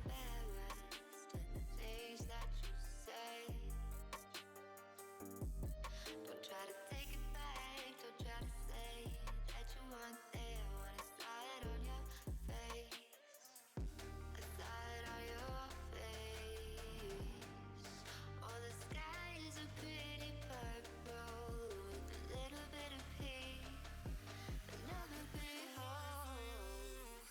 embarrassed at the things that you say. Don't try to take it back, don't try to say that you weren't there when I saw it on your face. I saw it on your face. Oh, the sky is a pretty purple with a little bit of pink, another big hole.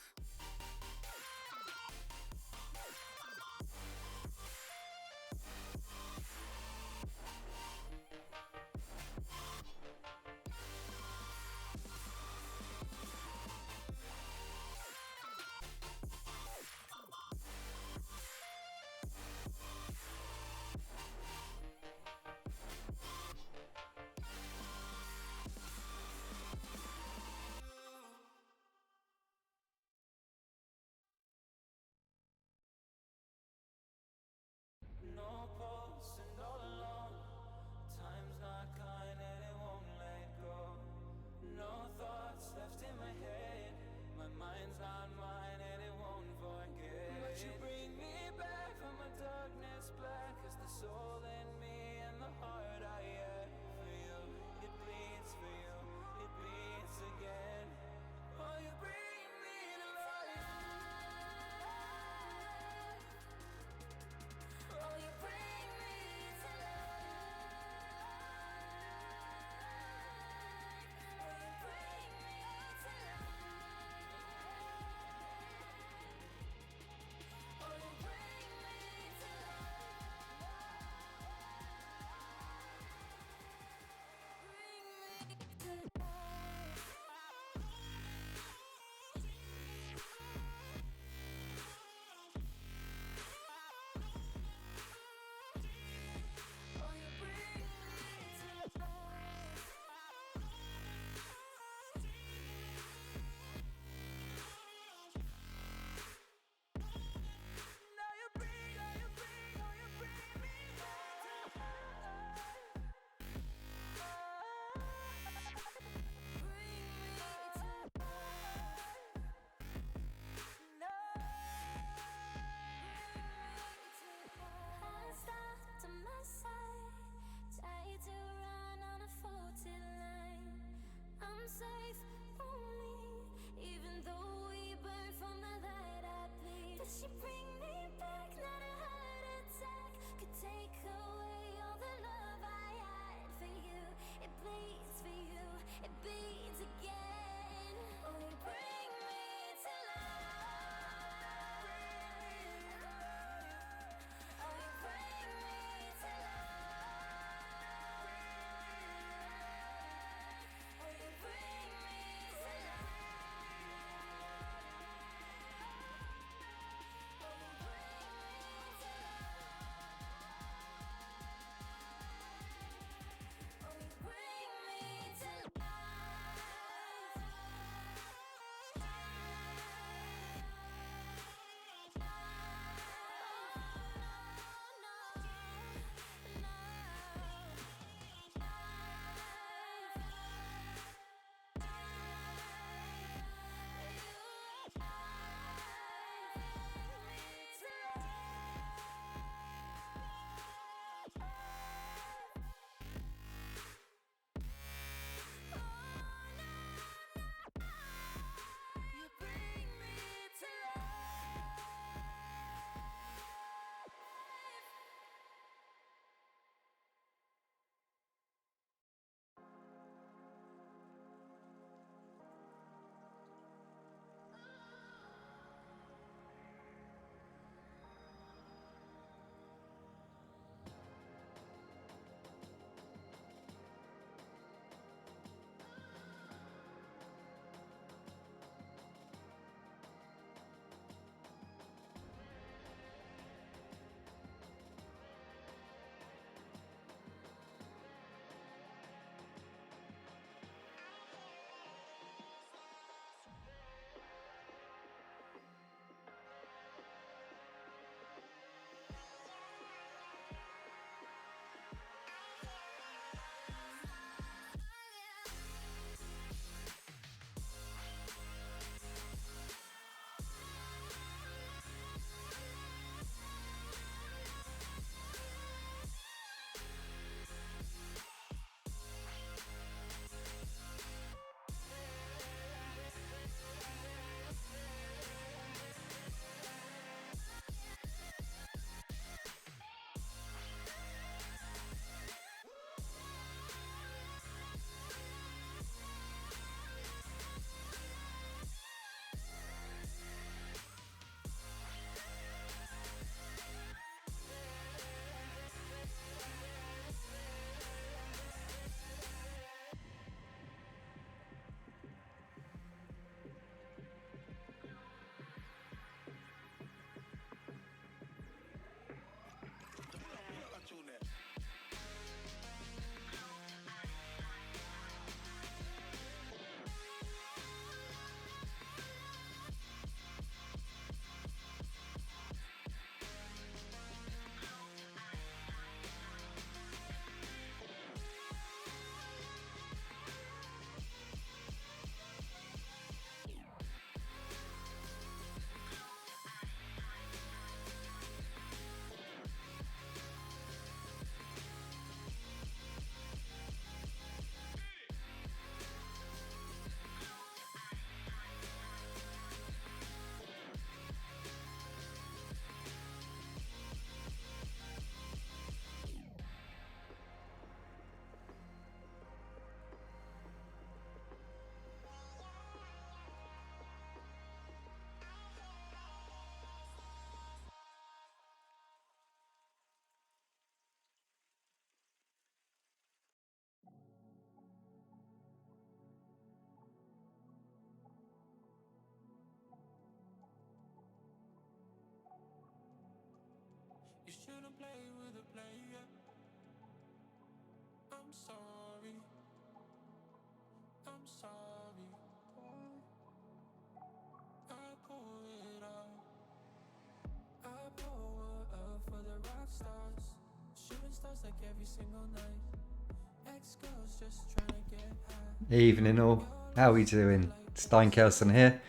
Evening all, how are we doing? Stein Kelson here.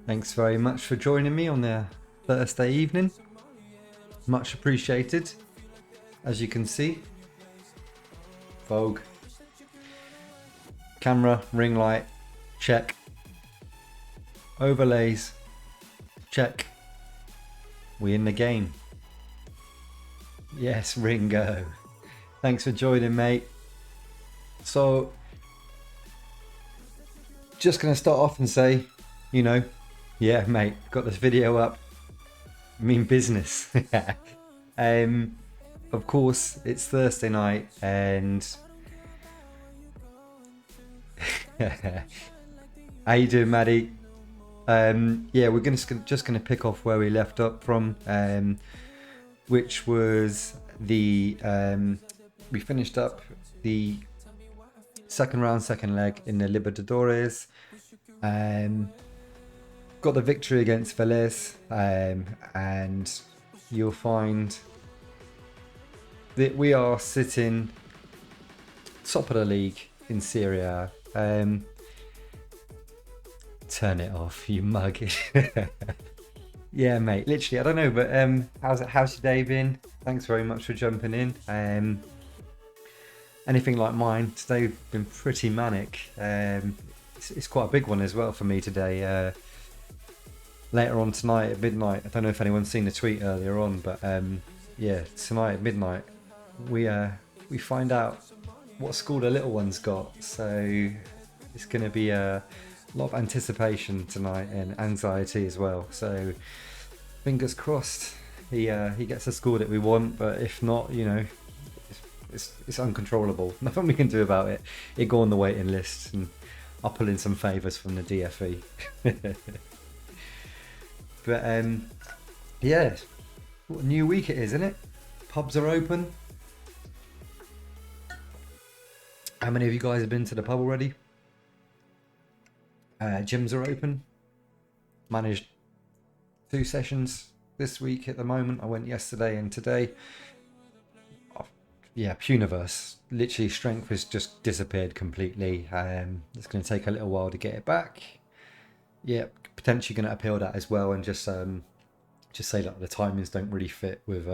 Thanks very much for joining me on the Thursday evening. Much appreciated. As you can see, Vogue, camera, ring light, check. Overlays, check. We in the game. Yes, Ringo. Thanks for joining, mate. So, just going to start off and say, yeah, mate, got this video up. I mean business. Of course, it's Thursday night and how you doing, Maddie? Yeah, we're just gonna pick off where we left up from, which was the we finished up the second round, second leg in the Libertadores. Got the victory against Vélez, and you'll find that we are sitting top of the league in Serie A. Turn it off, you mug. Yeah, mate, literally, I don't know, but how's your day been? Thanks very much for jumping in. Anything like mine, today's been pretty manic. It's quite a big one as well for me today. Later on tonight at midnight, I don't know if anyone's seen the tweet earlier on, but yeah, tonight at midnight we find out what school the little one's got. So it's going to be a lot of anticipation tonight and anxiety as well. So fingers crossed he gets the school that we want, but if not, it's uncontrollable. Nothing we can do about it. It go on the waiting list, and I'll pull in some favours from the DFE. But yeah, what a new week it is, isn't it? Pubs are open. How many of you guys have been to the pub already? Gyms are open. Managed 2 sessions this week at the moment. I went yesterday and today. Yeah, Puniverse. Literally, strength has just disappeared completely. It's going to take a little while to get it back. Yeah, potentially going to appeal that as well, and just say that the timings don't really fit with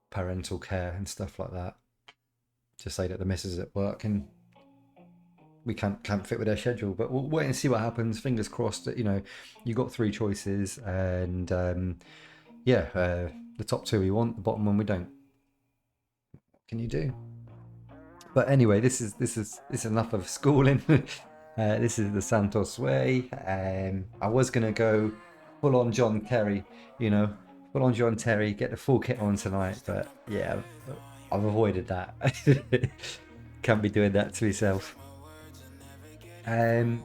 parental care and stuff like that. Just say that the missus is at work and we can't fit with their schedule. But we'll wait and see what happens. Fingers crossed that you got 3 choices, and the top 2 we want, the bottom one we don't. What can you do? But anyway, this is enough of schooling. This is the Santos Way. I was going to go full on John Terry, full on John Terry, get the full kit on tonight. But yeah, I've avoided that. Can't be doing that to myself. I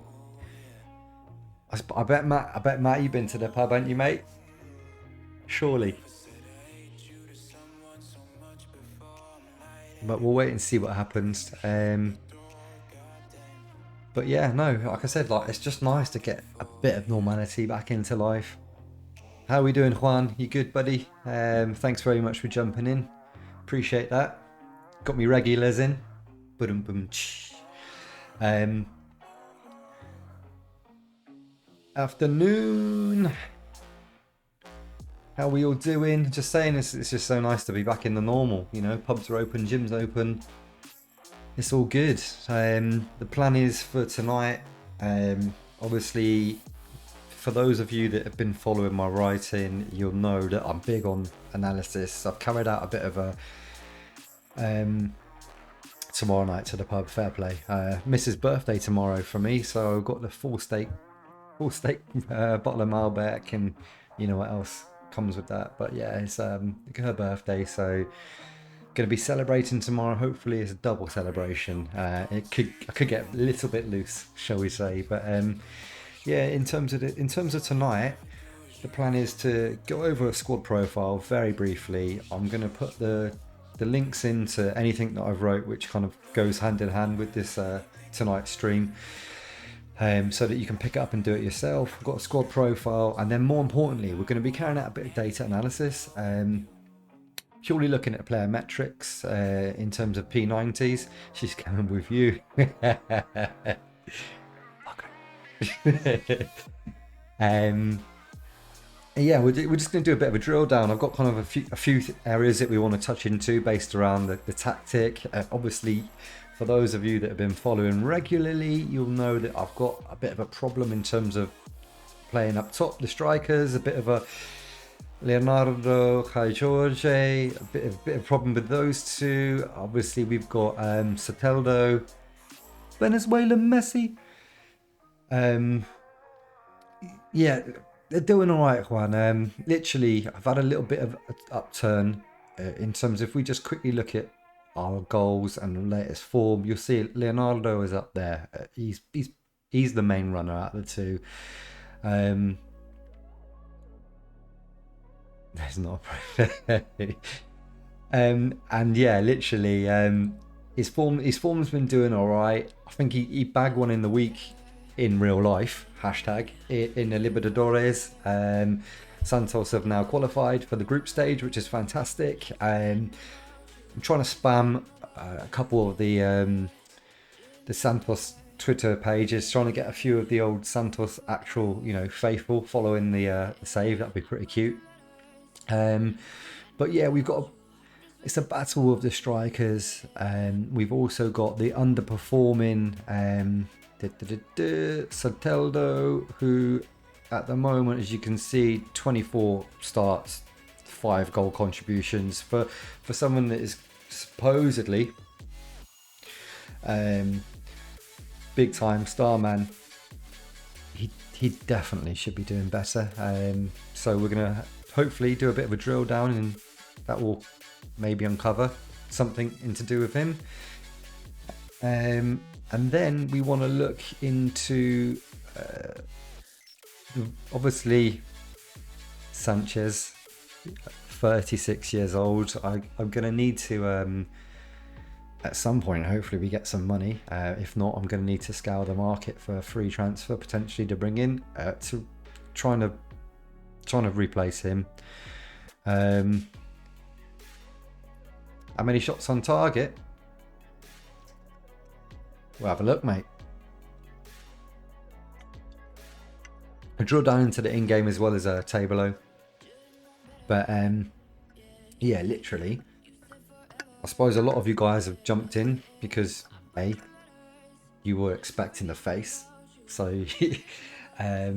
bet Matt, you've been to the pub, haven't you, mate? Surely. But we'll wait and see what happens. But yeah, no, like I said, it's just nice to get a bit of normality back into life. How are we doing, Juan? You good, buddy? Thanks very much for jumping in. Appreciate that. Got me regulars in. Afternoon. How are we all doing? Just saying, it's just so nice to be back in the normal. Pubs are open, gyms open. It's all good. The plan is for tonight, obviously, for those of you that have been following my writing, you'll know that I'm big on analysis. I've carried out a bit of a tomorrow night to the pub, fair play. Mrs. birthday tomorrow for me, so I've got the full steak bottle of Malbec, and you know what else comes with that. But yeah, it's her birthday, so going to be celebrating tomorrow. Hopefully it's a double celebration. I could get a little bit loose, shall we say. But yeah, in terms of tonight, the plan is to go over a squad profile very briefly. I'm going to put the the links into anything that I've wrote, which kind of goes hand in hand with this tonight's stream, so that you can pick it up and do it yourself. We've got a squad profile, and then more importantly, we're going to be carrying out a bit of data analysis, purely looking at player metrics in terms of P90s. She's coming with you. Yeah, we're just going to do a bit of a drill down. I've got kind of a few areas that we want to touch into based around the tactic. Obviously, for those of you that have been following regularly, you'll know that I've got a bit of a problem in terms of playing up top, the strikers, a bit of a Leonardo, Kai Jorge, a bit of problem with those two. Obviously, we've got Soteldo, Venezuelan Messi. Yeah, they're doing all right, Juan. Literally, I've had a little bit of an upturn in terms of, if we just quickly look at our goals and the latest form, you'll see Leonardo is up there. He's the main runner out of the two. There's not a and yeah, literally, his form's been doing all right. I think he bagged one in the week in real life, hashtag, in the Libertadores. Santos have now qualified for the group stage, which is fantastic. I'm trying to spam a couple of the Santos Twitter pages, trying to get a few of the old Santos actual, faithful following the save. That'd be pretty cute. But yeah, it's a battle of the strikers. We've also got the underperforming Soteldo, who at the moment, as you can see, 24 starts, 5 goal contributions for someone that is supposedly big time star man. He definitely should be doing better. So we're gonna hopefully do a bit of a drill down, and that will maybe uncover something to do with him. And then we want to look into obviously Sanchez, 36 years old. I'm going to need to at some point, hopefully we get some money. If not, I'm going to need to scour the market for a free transfer potentially to bring in to trying to replace him. How many shots on target? We'll have a look, mate. I drill down into the in-game as well as a Tableau. But yeah, literally, I suppose a lot of you guys have jumped in because A, you were expecting the face. So how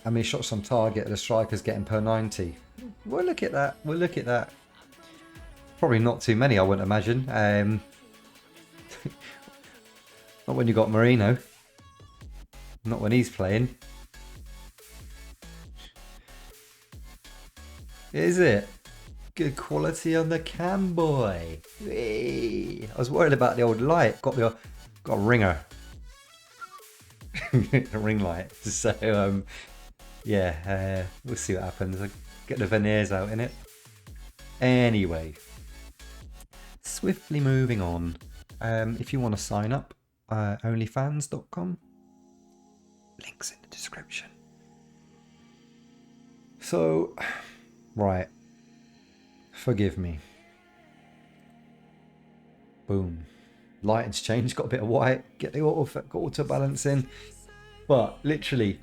many shots on target are the strikers getting per 90? We'll look at that. Probably not too many, I wouldn't imagine. Not when you got Marino. Not when he's playing. Is it? Good quality on the cam, boy. Whee! I was worried about the old light. Got a ringer. A ring light. So yeah, we'll see what happens. I'll get the veneers out in it. Anyway, swiftly moving on. If you want to sign up, onlyfans.com. Links in the description. So, right. Forgive me. Boom. Lighting's changed, got a bit of white, get the auto balance in. But literally,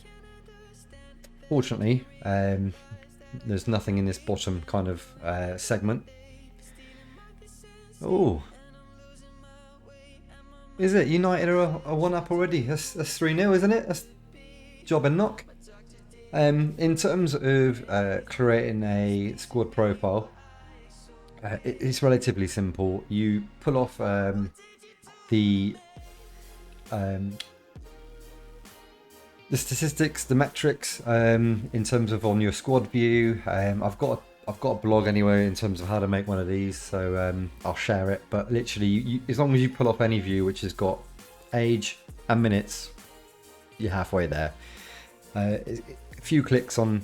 fortunately, there's nothing in this bottom kind of segment. Oh, is it? United are a 1-up already. That's 3-0, isn't it? That's job and knock. In terms of creating a squad profile, it's relatively simple. You pull off the statistics, the metrics, in terms of on your squad view. I've got a blog anyway in terms of how to make one of these, so I'll share it. But literally, as long as you pull off any view which has got age and minutes, you're halfway there. A few clicks on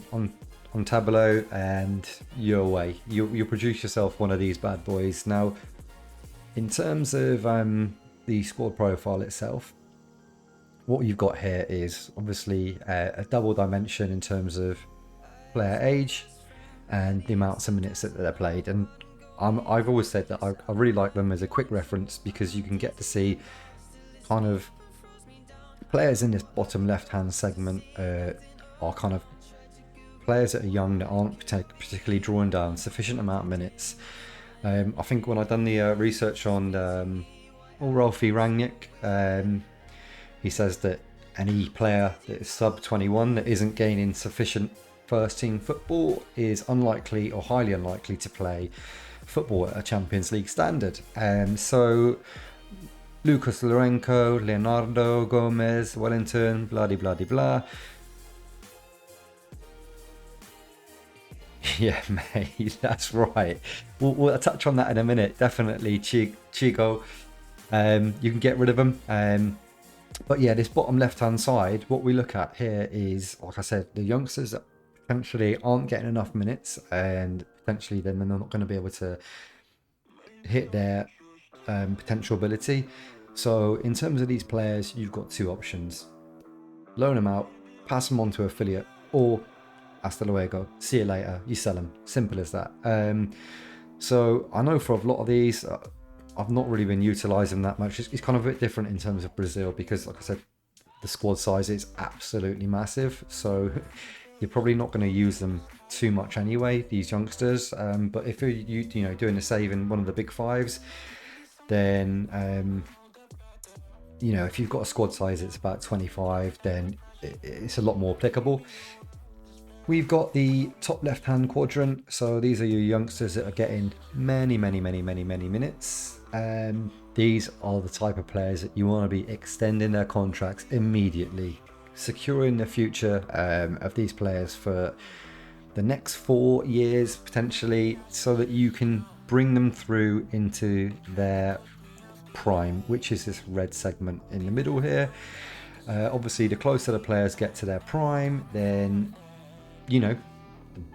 on Tableau, and you're away. You produce yourself one of these bad boys. Now, in terms of the squad profile itself, what you've got here is obviously a double dimension in terms of player age and the amounts of minutes that they're played. And I've always said that I really like them as a quick reference, because you can get to see kind of players in this bottom left hand segment are kind of players that are young, that aren't particularly drawing down sufficient amount of minutes. I think when I've done the research on Rolfie Rangnick, he says that any player that is sub 21 that isn't gaining sufficient first team football is unlikely or highly unlikely to play football at a Champions League standard. So Lucas Lourenco, Leonardo, Gomez, Wellington, blah de blah de blah. Yeah, mate, that's right. We'll touch on that in a minute. Definitely, Chico. You can get rid of them. But yeah, this bottom left-hand side, what we look at here is, like I said, the youngsters that potentially aren't getting enough minutes, and potentially then they're not going to be able to hit their potential ability. So in terms of these players, you've got two options: loan them out, pass them on to affiliate, or hasta luego, see you later, you sell them. Simple as that. So I know for a lot of these, I've not really been utilising that much. It's kind of a bit different in terms of Brazil, because like I said, the squad size is absolutely massive. So you're probably not going to use them too much anyway, these youngsters. But if you're doing a save in one of the big fives, then if you've got a squad size it's about 25, then it's a lot more applicable. We've got the top left-hand quadrant. So these are your youngsters that are getting many minutes. These are the type of players that you want to be extending their contracts immediately, securing the future of these players for the next 4 years potentially, so that you can bring them through into their prime, which is this red segment in the middle here. Obviously, the closer the players get to their prime, then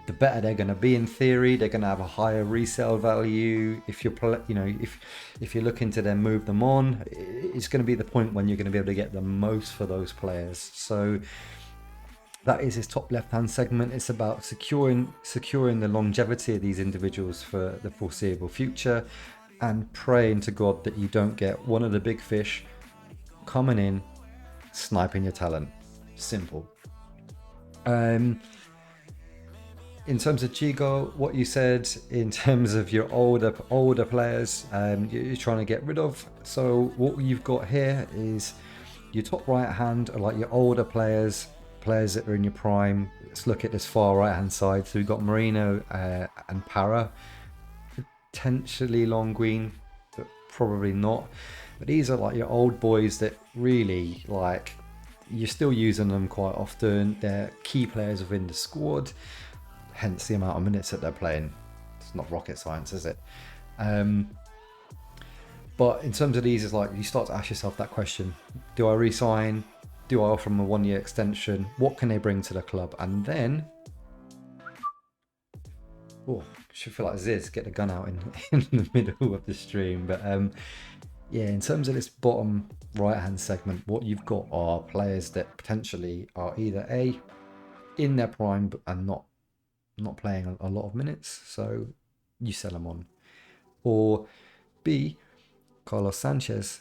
the better they're going to be in theory. They're going to have a higher resale value. If you're if you're looking to then move them on, it's going to be the point when you're going to be able to get the most for those players. So that is this top left hand segment. It's about securing the longevity of these individuals for the foreseeable future, and praying to God that you don't get one of the big fish coming in sniping your talent. Simple. In terms of Chigo, what you said in terms of your older players, you're trying to get rid of. So what you've got here is your top right hand are like your older players that are in your prime. Let's look at this far right hand side. So we've got Marino and Para, potentially Longuin, but probably not. But these are like your old boys that really, like, you're still using them quite often. They're key players within the squad, hence the amount of minutes that they're playing. It's not rocket science, is it? But in terms of these, it's like you start to ask yourself that question: do I re-sign? Do I offer them a 1-year extension? What can they bring to the club? And then, should feel like Ziz, get the gun out in the middle of the stream. But yeah, in terms of this bottom right hand segment, what you've got are players that potentially are either A, in their prime and not playing a lot of minutes, so you sell them on, or B, Carlos Sanchez,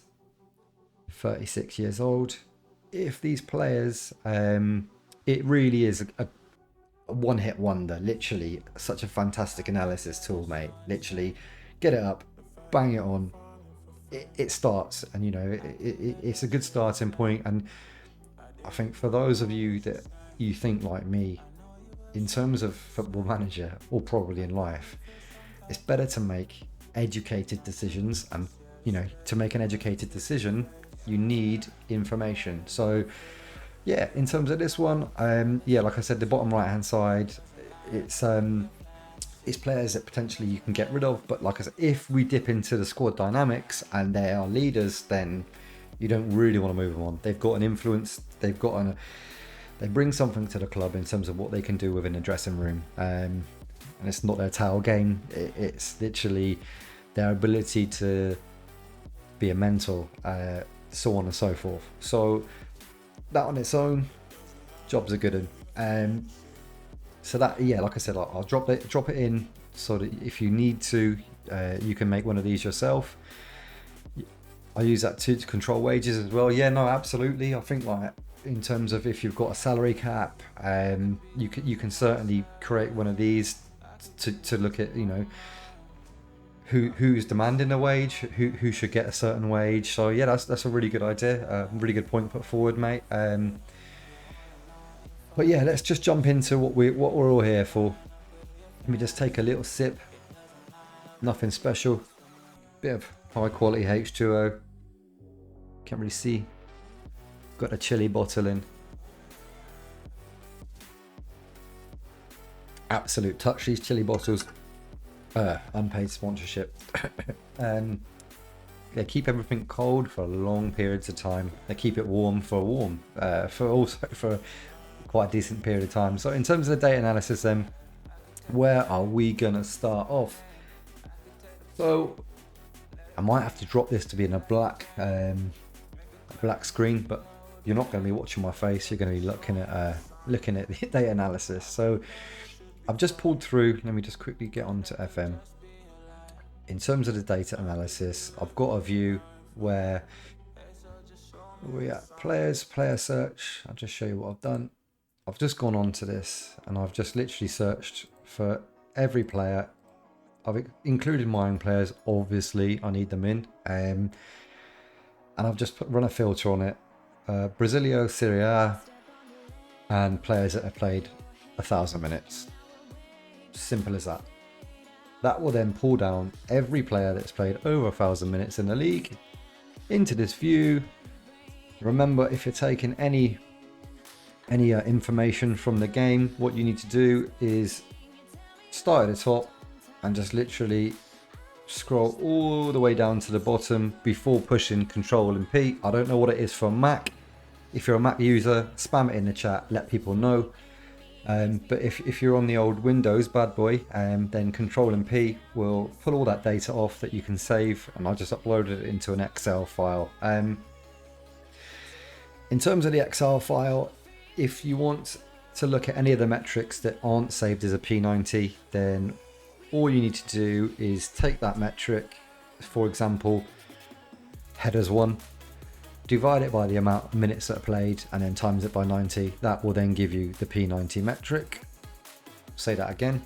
36 years old. If these players, it really is a one-hit wonder, literally such a fantastic analysis tool, mate. Literally get it up, bang it on, it starts, and it's a good starting point. And I think for those of you that you think like me, in terms of Football Manager, or probably in life, it's better to make educated decisions. And to make an educated decision, you need information. So yeah, in terms of this one, like I said, the bottom right hand side, it's players that potentially you can get rid of. But like I said, if we dip into the squad dynamics and they are leaders, then you don't really want to move them on. They've got an influence, they've got they bring something to the club in terms of what they can do within the dressing room. And it's not their towel game. It's literally their ability to be a mentor, so on and so forth. So that on its own, job's a good one. So that, yeah, like I said, I'll drop it in so that if you need to, you can make one of these yourself. I use that to control wages as well. Yeah, no, absolutely. I think like in terms of if you've got a salary cap, you can certainly create one of these to look at, you know, who's demanding a wage, who should get a certain wage. So yeah, that's a really good idea, really good point put forward, mate. But yeah, let's just jump into what we're all here for. Let me just take a little sip. Nothing special. Bit of high quality H2O. Can't really see. Got a chili bottle in. Absolute touch, these chili bottles. Unpaid sponsorship. They keep everything cold for long periods of time. They keep it warm for quite a decent period of time. So in terms of the data analysis then, where are we gonna start off? So I might have to drop this to be in a black screen, but you're not going to be watching my face. You're going to be looking at the data analysis. So I've just pulled through. Let me just quickly get onto FM. In terms of the data analysis, I've got a view where we're at player search. I'll just show you what I've done. I've just gone on to this and I've just literally searched for every player. I've included my own players, obviously I need them in, and I've just run a filter on it, Brasilio, Serie A, and players that have played 1,000 minutes. Simple as that. That will then pull down every player that's played over 1,000 minutes in the league into this view. Remember, if you're taking any information from the game, what you need to do is start at the top and just literally scroll all the way down to the bottom before pushing Control and P. I don't know what it is for Mac. If you're a Mac user, spam it in the chat, let people know. But if you're on the old Windows bad boy, then Control and P will pull all that data off that you can save, and I just uploaded it into an Excel file. In terms of the Excel file, if you want to look at any of the metrics that aren't saved as a P90, then all you need to do is take that metric, for example, headers 1, divide it by the amount of minutes that are played, and then times it by 90. That will then give you the P90 metric. Say that again.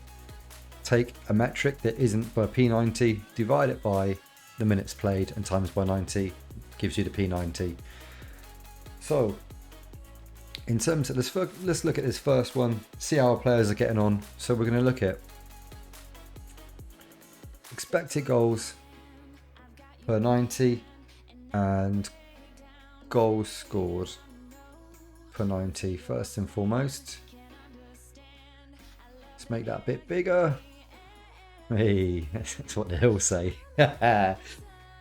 Take a metric that isn't for P90, divide it by the minutes played, and times by 90, gives you the P90. So in terms of this, let's look at this first one, see how our players are getting on. So we're going to look at expected goals per 90 and goals scored per 90 first and foremost. Let's make that a bit bigger. Hey, that's what they'll say.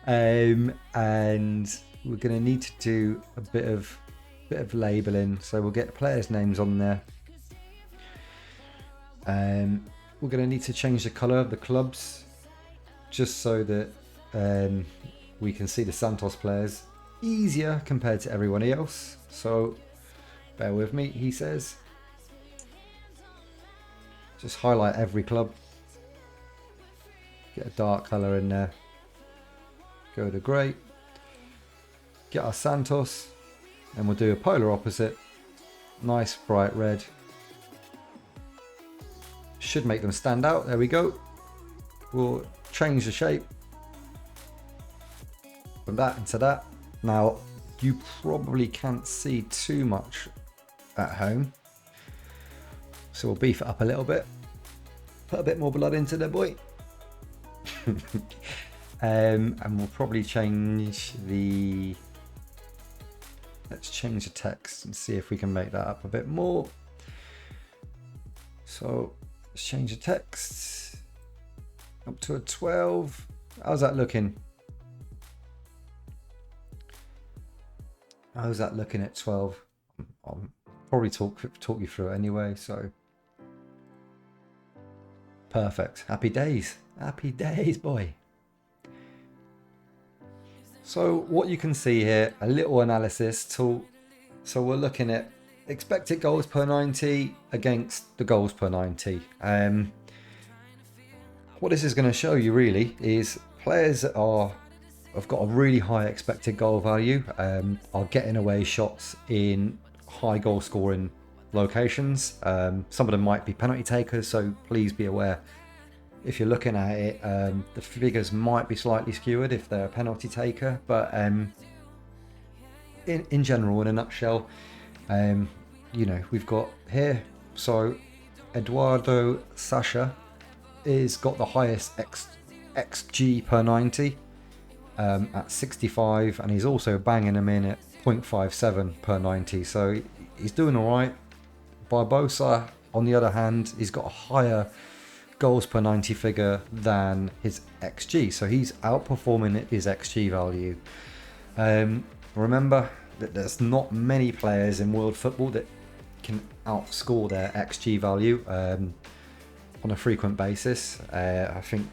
And we're going to need to do a bit of labeling, so we'll get players' names on there. We're going to need to change the color of the clubs just so that we can see the Santos players easier compared to everyone else. So bear with me, he says. Just highlight every club, get a dark color in there, go to grey, get our Santos, and we'll do a polar opposite, nice bright red. Should make them stand out. There we go. We'll change the shape from that into that. Now you probably can't see too much at home, so we'll beef it up a little bit, put a bit more blood into the boy. And we'll probably change the, let's change the text and see if we can make that up a bit more. So let's change the text up to a 12. How's that looking? How's that looking at 12? I'm probably talk you through it anyway. So perfect. Happy days, boy. So what you can see here, a little analysis tool. So we're looking at expected goals per 90 against the goals per 90. What this is going to show you really is players that have got a really high expected goal value, are getting away shots in high goal scoring locations. Some of them might be penalty takers, so please be aware if you're looking at it, the figures might be slightly skewed if they're a penalty taker, but in general, in a nutshell, we've got here, so Eduardo Sasha is got the highest XG per 90 at 65, and he's also banging them in at 0.57 per 90, so he's doing all right. Barbosa, on the other hand, he's got a higher goals per 90 figure than his XG, so he's outperforming his XG value. Remember that there's not many players in world football that can outscore their XG value on a frequent basis. I think,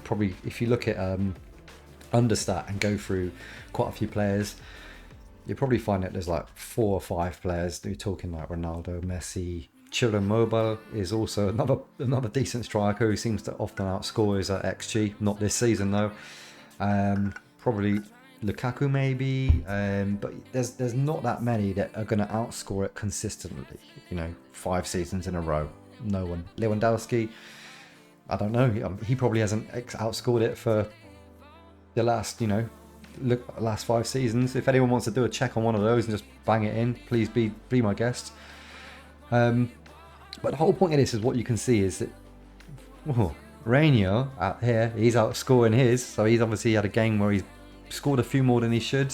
probably if you look at Understat and go through quite a few players, you'll probably find that there's like 4 or 5 players. You're talking like Ronaldo, Messi. Children Mobile is also another decent striker who seems to often outscore his XG. Not this season though. Probably Lukaku maybe, but there's not that many that are going to outscore it consistently. 5 seasons in a row. No one. Lewandowski, I don't know. He probably hasn't outscored it for the last last 5 seasons. If anyone wants to do a check on one of those and just bang it in, please be my guest. But the whole point of this is what you can see is that Rainier out here, he's outscoring his, so he's obviously had a game where he's scored a few more than he should.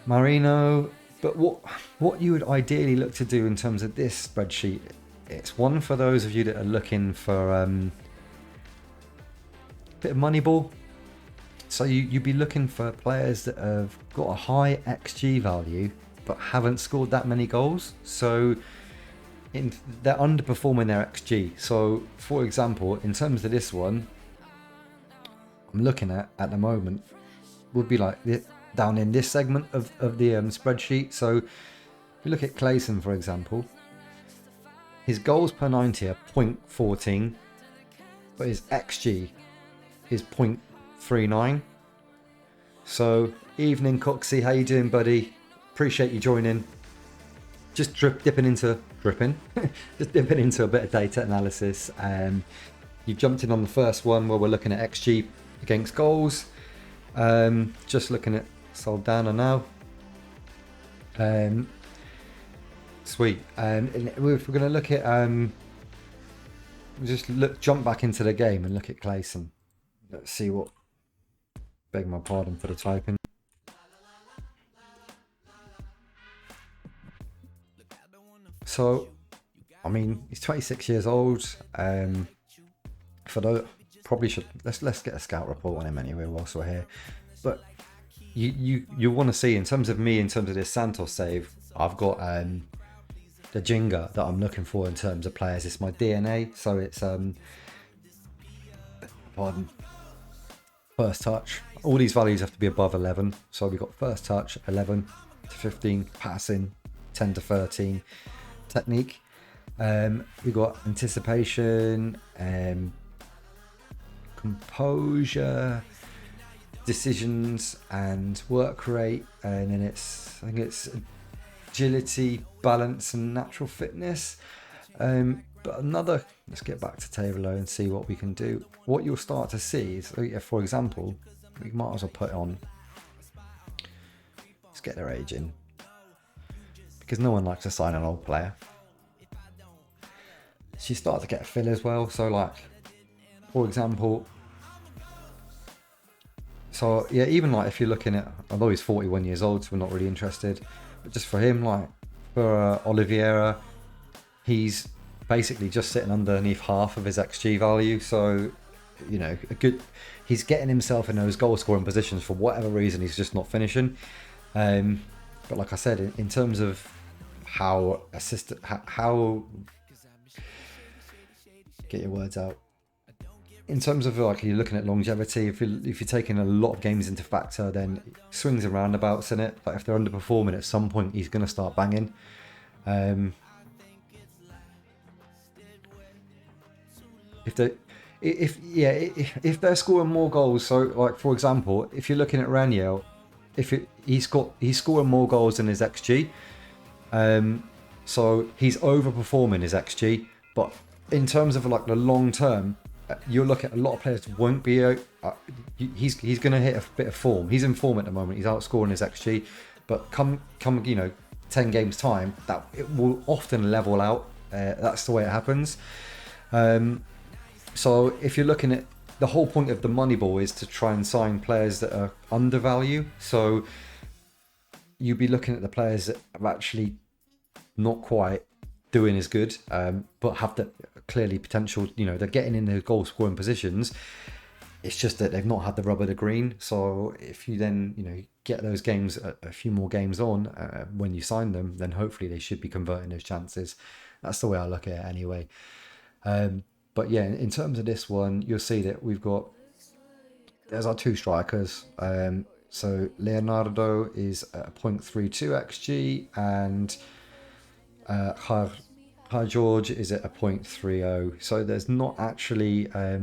Marino, but what you would ideally look to do in terms of this spreadsheet, it's one for those of you that are looking for a bit of money ball. So you'd be looking for players that have got a high XG value but haven't scored that many goals, so they're underperforming their XG. So for example, in terms of this one I'm looking at the moment, would be like down in this segment of the spreadsheet. So if you look at Clayson, for example, his goals per 90 are 0.14, but his XG is 0.39. So evening Coxie, how you doing, buddy? Appreciate you joining. Just dipping into a bit of data analysis. You've jumped in on the first one where we're looking at XG against goals. Just looking at Soldana now. Sweet. And if we're going to look at jump back into the game and look at Clayson. Let's see what. Beg my pardon for the typing. So, I mean, he's 26 years old. For the probably should let's get a scout report on him anyway whilst we're here. But you want to see in terms of this Santos save, I've got the Jenga that I'm looking for in terms of players. It's my DNA, so it's first touch. All these values have to be above 11. So we've got first touch 11 to 15, passing 10 to 13, technique. We've got anticipation, composure, decisions, and work rate. And then I think it's agility, balance, and natural fitness. But let's get back to Tableau and see what we can do. What you'll start to see is, for example, we might as well put on, let's get their age in, because no one likes to sign an old player. So you start to get a feel as well. So like, for example, so yeah, even like if you're looking at, although he's 41 years old, so we're not really interested, but just for him, like for Oliveira, he's basically just sitting underneath half of his XG value. So, he's getting himself in those goal scoring positions. For whatever reason, he's just not finishing. But like I said, in terms of how get your words out. In terms of like you're looking at longevity, if you're taking a lot of games into factor, then swings and roundabouts in it. Like if they're underperforming, at some point he's going to start banging. If they're scoring more goals, so like for example, if you're looking at Raniel, he's scoring more goals than his XG, so he's overperforming his XG. But in terms of like the long term, you'll look at a lot of players won't be. He's going to hit a bit of form. He's in form at the moment. He's outscoring his XG, but come 10 games time, that it will often level out. That's the way it happens. So if you're looking at the whole point of the Moneyball is to try and sign players that are undervalued. So you'd be looking at the players that are actually not quite doing as good, but have the clearly potential. They're getting in the goal scoring positions. It's just that they've not had the rubber to green. So if you then get those games a few more games on when you sign them, then hopefully they should be converting those chances. That's the way I look at it anyway. But yeah, in terms of this one, you'll see that there's our two strikers. So Leonardo is a 0.32 XG and High George is at a 0.30. So there's not actually, I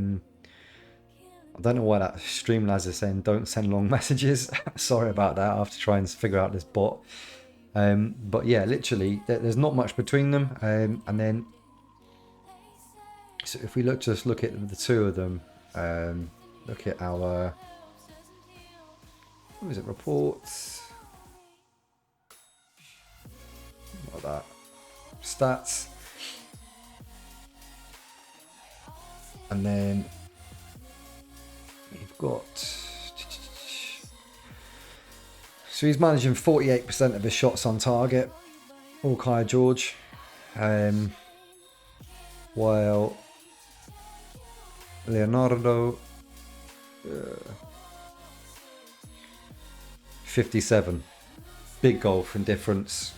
don't know why that Streamlabs is saying don't send long messages. Sorry about that. I have to try and figure out this bot. But yeah, literally there's not much between them. And then, so if we just look at the two of them, look at our, what is it, reports, like that, stats, and then we've got, so he's managing 48% of his shots on target, all Kai George, while Leonardo 57. Big goal from difference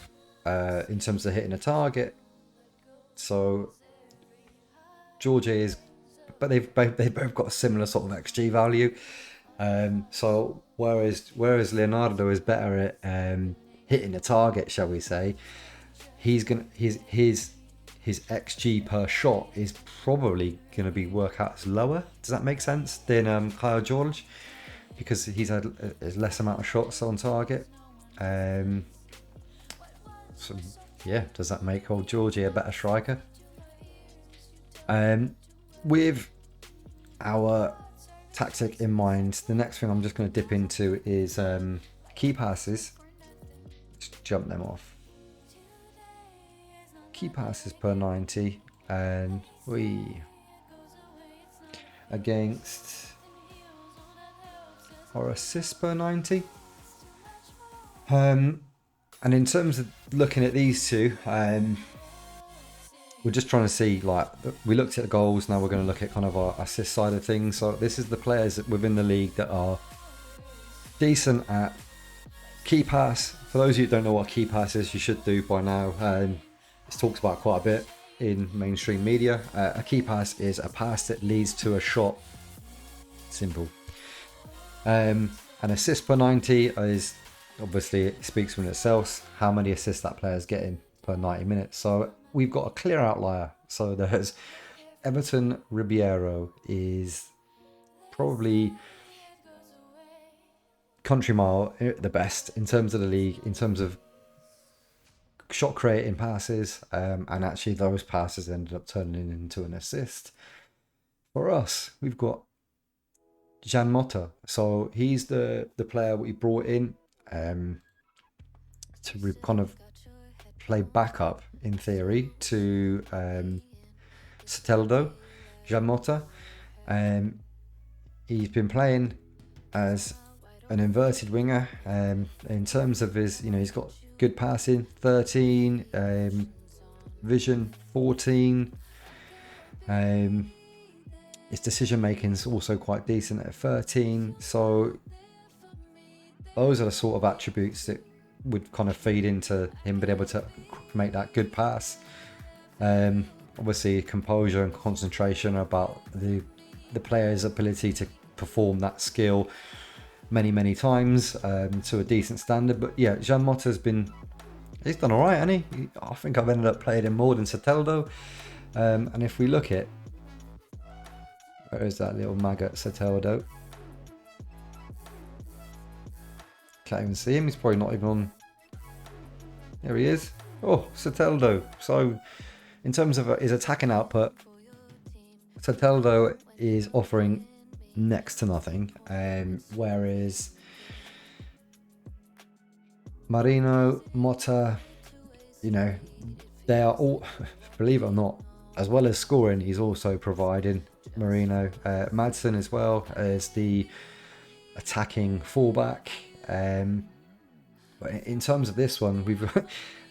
in terms of hitting a target. So George is, but they've both got a similar sort of XG value. So whereas Leonardo is better at hitting the target, shall we say, his XG per shot is probably going to be work out lower. Does that make sense? Than Kyle George, because he's had a less amount of shots on target. So yeah, does that make old Georgie a better striker? With our tactic in mind, the next thing I'm just going to dip into is key passes. Just jump them off. Key passes per 90, and we against our assists per 90. And in terms of looking at these two, we're just trying to see, like, we looked at the goals, now we're going to look at kind of our assist side of things. So this is the players within the league that are decent at key pass. For those of you who don't know what key pass is, you should do by now. It's talked about quite a bit in mainstream media. A key pass is a pass that leads to a shot. Simple. An assist per 90 is, obviously, it speaks for itself, how many assists that player's getting per 90 minutes. So we've got a clear outlier. So there's Everton Ribeiro is probably country mile the best in terms of the league, in terms of shot creating passes, and actually those passes ended up turning into an assist. For us, we've got Jan Motta. So he's the player we brought in to kind of play backup, in theory, to Soteldo, Jan Motta. He's been playing as an inverted winger. In terms of his, he's got good passing, 13, vision, 14. His decision making is also quite decent at 13. So those are the sort of attributes that would kind of feed into him being able to make that good pass. Obviously, composure and concentration are about the player's ability to perform that skill many times to a decent standard. But yeah, Jean Motta's he's done all right, hasn't he? I think I've ended up playing him more than Soteldo. And if we look at, where is that little maggot Soteldo? Can't even see him. He's probably not even on. There he is. Oh, Soteldo. So in terms of his attacking output, Soteldo is offering next to nothing, whereas Marino, Motta, you know, they are all, believe it or not, as well as scoring, he's also providing. Marino, Madsen as well as the attacking fullback. But in terms of this one, we've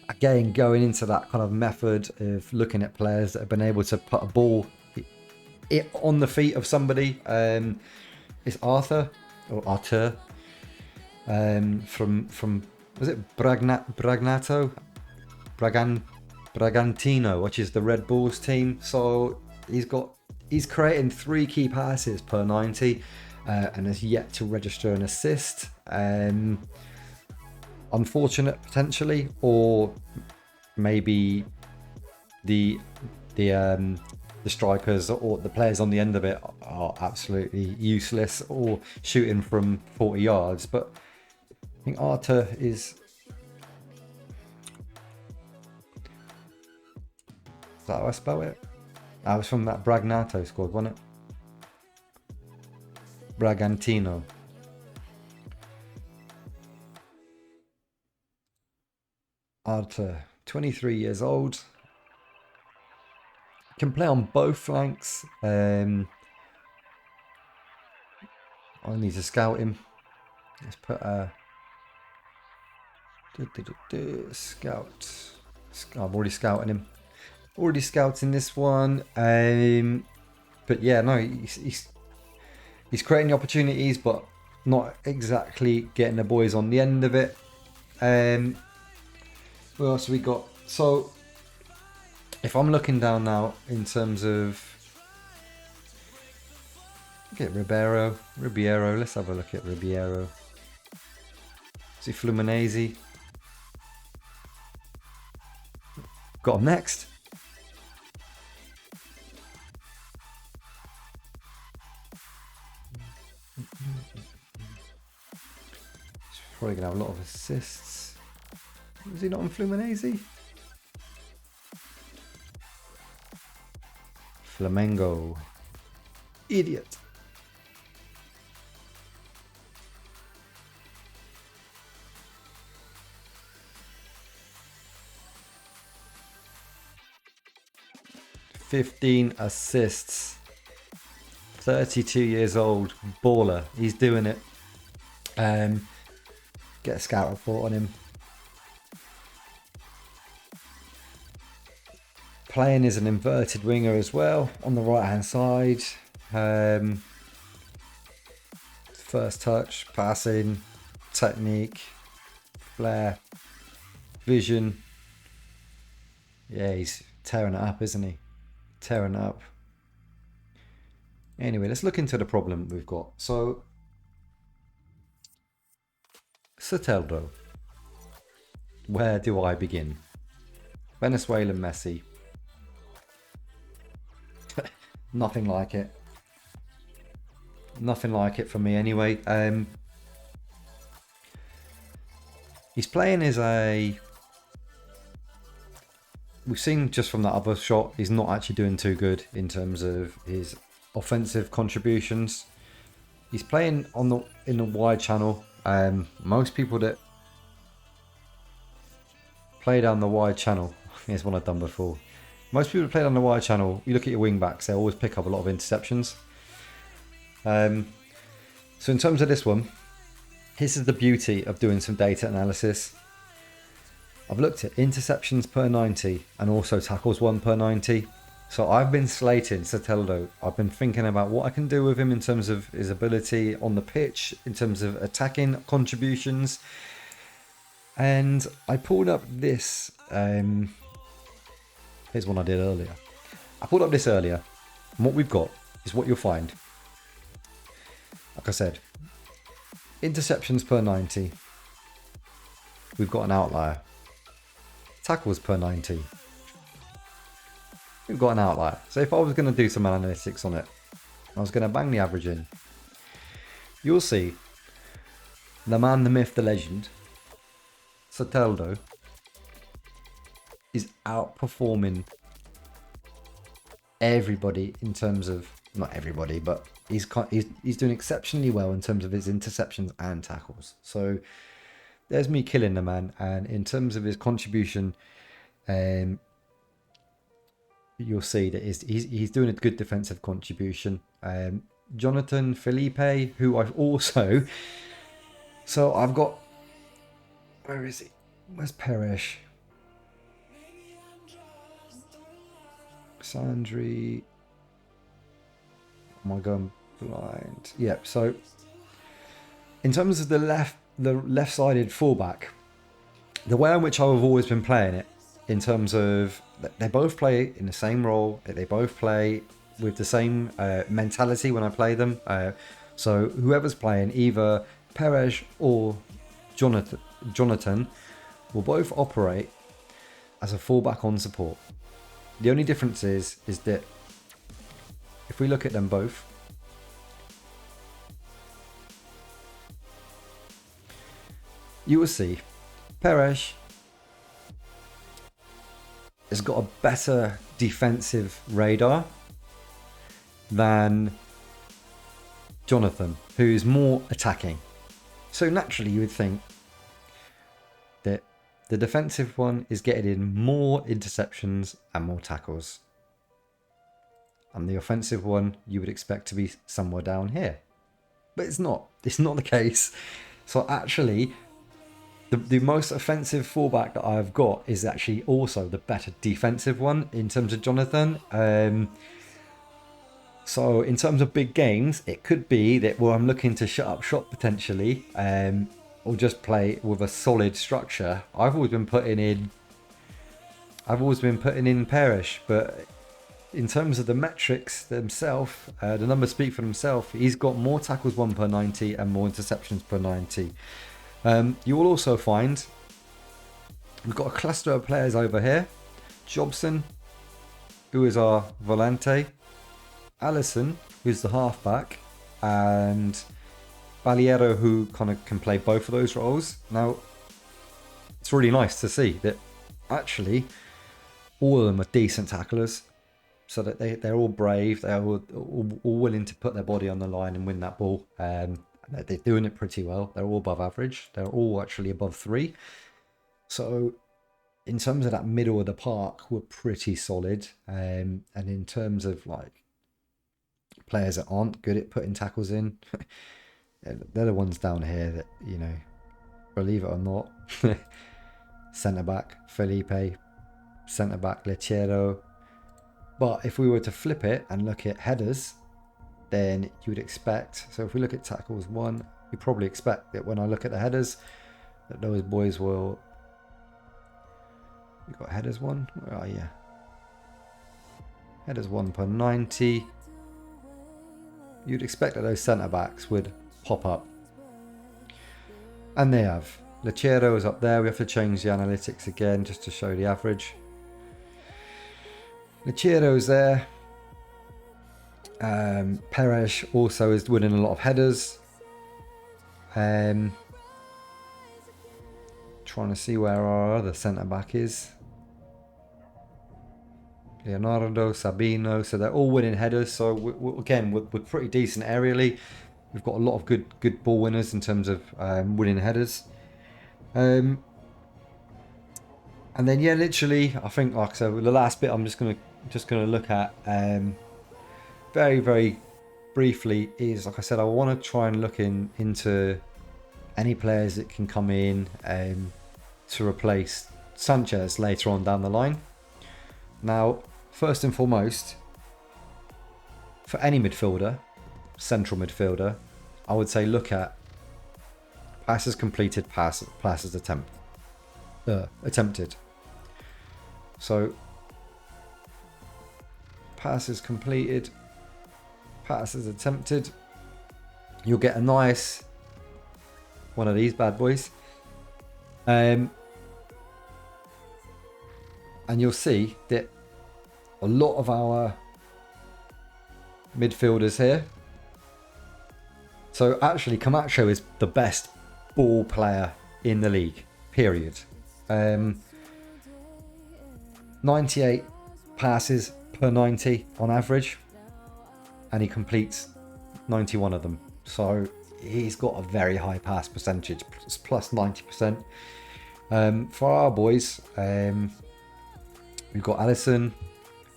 again going into that kind of method of looking at players that have been able to put a ball on the feet of somebody. It's Arthur from was it Bragantino, which is the Red Bulls team. So he's creating 3 key passes per 90 and has yet to register an assist. Unfortunate potentially, or maybe the strikers or the players on the end of it are absolutely useless or shooting from 40 yards. But I think Arthur is that how I spell it? I was from that Bragnato squad, wasn't it? Bragantino. Arthur, 23 years old. Can play on both flanks. I need to scout him. Let's put a scout. I'm already scouting him. Already scouting this one. But yeah, no, he's creating the opportunities, but not exactly getting the boys on the end of it. What else have we got? So if I'm looking down now in terms of get Ribeiro, let's have a look at Ribeiro. See Fluminense. Got him next. He's probably gonna have a lot of assists. Is he not on Fluminense? Flamengo. Idiot. "15 assists. 32 years old. Baller. He's doing it. Get a scout report on him. Playing as an inverted winger as well on the right hand side. First touch, passing, technique, flair, vision. Yeah, he's tearing it up, isn't he? Tearing it up. Anyway, let's look into the problem we've got. So, Soteldo. Where do I begin? Venezuelan Messi. Nothing like it. Nothing like it for me anyway. He's playing as a... We've seen just from that other shot, he's not actually doing too good in terms of his offensive contributions. He's playing in the wide channel. Most people that play down the wide channel, here's one I've done before. Most people that play down the wide channel, you look at your wing backs, they always pick up a lot of interceptions. So in terms of this one, this is the beauty of doing some data analysis. I've looked at interceptions per 90 and also tackles won per 90. So I've been slating Soteldo. I've been thinking about what I can do with him in terms of his ability on the pitch, in terms of attacking contributions. And I pulled up this. Here's one I did earlier. I pulled up this earlier. And what we've got is what you'll find. Like I said, interceptions per 90. We've got an outlier. Tackles per 90. We've got an outlier. So if I was going to do some analytics on it, I was going to bang the average in. You'll see the man, the myth, the legend, Soteldo, is outperforming everybody in terms of, not everybody, but he's doing exceptionally well in terms of his interceptions and tackles. So there's me killing the man. And in terms of his contribution, you'll see that he's doing a good defensive contribution. Jonathan Felipe, who I've also... So I've got... Where is he? Where's Peresh? Sandri. Am I going blind? Yep. So in terms of the left-sided fullback, the way in which I've always been playing it, in terms of they both play in the same role, they both play with the same mentality when I play them. So whoever's playing, either Perez or Jonathan, will both operate as a fullback on support. The only difference is that if we look at them both, you will see Perez has got a better defensive radar than Jonathan, who is more attacking. So naturally you would think that the defensive one is getting in more interceptions and more tackles. And the offensive one you would expect to be somewhere down here. But it's not. It's not the case. So actually, the most offensive fullback that I've got is actually also the better defensive one in terms of Jonathan. So in terms of big games, it could be that I'm looking to shut up shop potentially, or just play with a solid structure. I've always been putting in Perish, but in terms of the metrics themselves, the numbers speak for themselves. He's got more tackles won per 90 and more interceptions per 90. You will also find we've got a cluster of players over here. Jobson, who is our volante, Allison, who's the halfback, and Baliero, who kind of can play both of those roles. Now, it's really nice to see that actually all of them are decent tacklers, so that they're all brave, they're all willing to put their body on the line and win that ball. They're doing it pretty well. They're all above average. They're all actually above 3. So in terms of that middle of the park, we're pretty solid. And in terms of like players that aren't good at putting tackles in, they're the ones down here that, you know, believe it or not, centre back Felipe, centre back Lechero. But if we were to flip it and look at headers, then you would expect, so if we look at tackles 1, you probably expect that when I look at the headers, that those boys will... We got headers 1, where are you? Headers 1 per 90. You'd expect that those centre backs would pop up. And they have. Lechero is up there. We have to change the analytics again just to show the average. Lechero's there. Perez also is winning a lot of headers. Trying to see where our other centre back is. Leonardo, Sabino, so they're all winning headers. So we're pretty decent aerially. We've got a lot of good ball winners in terms of winning headers. And then literally, I think, like I said, the last bit I'm just gonna look at very, very briefly is, like I said, I want to try and look into any players that can come in to replace Sanchez later on down the line. Now, first and foremost, for any midfielder, central midfielder, I would say look at passes completed, passes attempted. attempted. So passes completed, passes attempted. You'll get a nice one of these bad boys. And you'll see that a lot of our midfielders here. So actually Camacho is the best ball player in the league, period. 98 passes per 90 on average, and he completes 91 of them. So he's got a very high pass percentage, plus 90%. For our boys, we've got Alisson.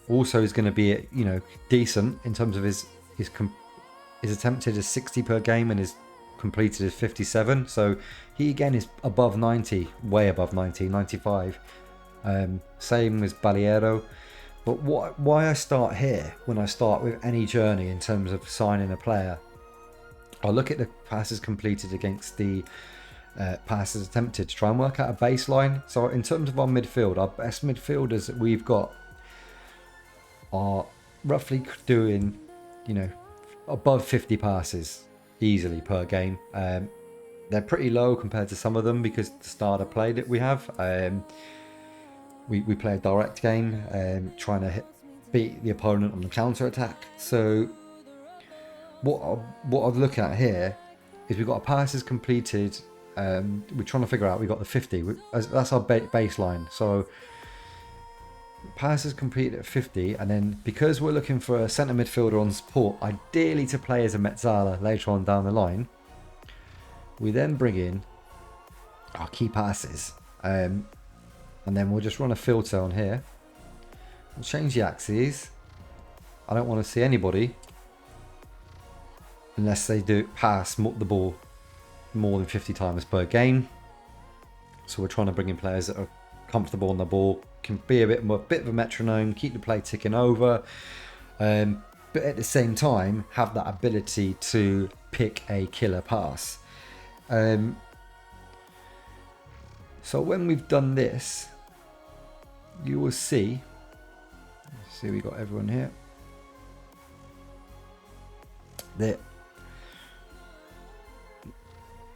Also is going to be, decent in terms of his attempted is 60 per game and his completed is 57. So he again is above 90, way above 90, 95. Same as Baliero. But why I start here when I start with any journey in terms of signing a player, I'll look at the passes completed against the passes attempted to try and work out a baseline. So in terms of our midfield, our best midfielders that we've got are roughly doing, above 50 passes easily per game. They're pretty low compared to some of them because the style of play that we have. We play a direct game, trying to beat the opponent on the counter attack. So what I'm looking at here is we've got our passes completed. We're trying to figure out, we got the 50. That's our baseline. So passes completed at 50, and then because we're looking for a centre midfielder on support, ideally to play as a Mezzala later on down the line, we then bring in our key passes. And then we'll just run a filter on here. We'll change the axes. I don't want to see anybody unless they do pass the ball more than 50 times per game. So we're trying to bring in players that are comfortable on the ball, can be a bit of a metronome, keep the play ticking over, but at the same time have that ability to pick a killer pass. So when we've done this, you will see we got everyone here, that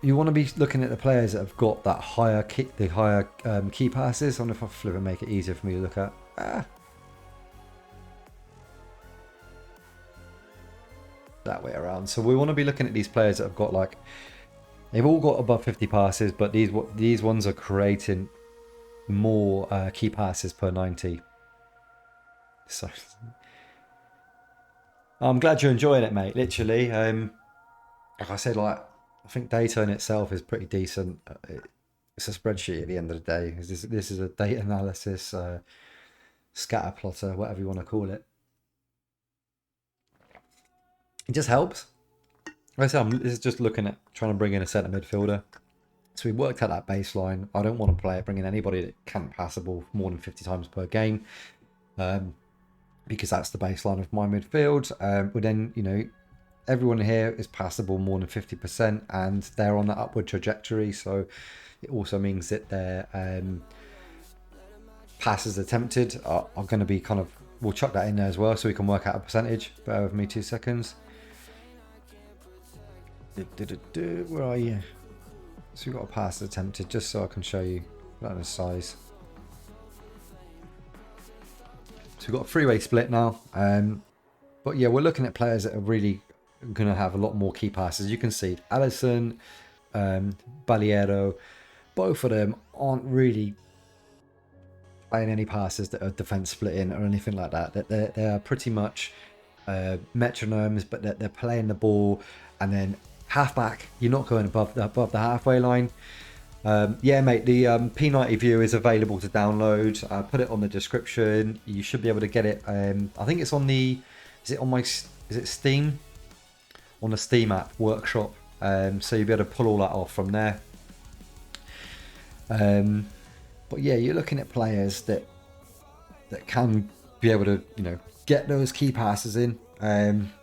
you want to be looking at the players that have got that higher kick, the higher key passes. I wonder if I flip and make it easier for me to look at. That way around. So we want to be looking at these players that have got they've all got above 50 passes, but these ones are creating more key passes per 90. So I'm glad you're enjoying it, mate. Literally, like I said, I think data in itself is pretty decent. It's a spreadsheet at the end of the day. This is a data analysis, scatter plotter, whatever you want to call it. It just helps. Like I said, this is just looking at trying to bring in a centre midfielder. So we worked out that baseline. I don't want to bring in anybody that can't pass the ball more than 50 times per game, because that's the baseline of my midfield. But then, everyone here is passable more than 50%, and they're on that upward trajectory. So it also means that their passes attempted are going to be we'll chuck that in there as well so we can work out a percentage. Bear with me 2 seconds. Where are you? So we've got a pass attempted, just so I can show you that in size. So we've got a three-way split now. But yeah, we're looking at players that are really going to have a lot more key passes. You can see Alisson, Baliero, both of them aren't really playing any passes that are defense splitting or anything like that. They are pretty much metronomes, but they're playing the ball, and then halfback, you're not going above the halfway line. Yeah, mate, the P90 view is available to download. I put it on the description. You should be able to get it. I think it's on is it Steam? On the Steam app workshop. So you'll be able to pull all that off from there. But yeah, you're looking at players that can be able to, get those key passes in.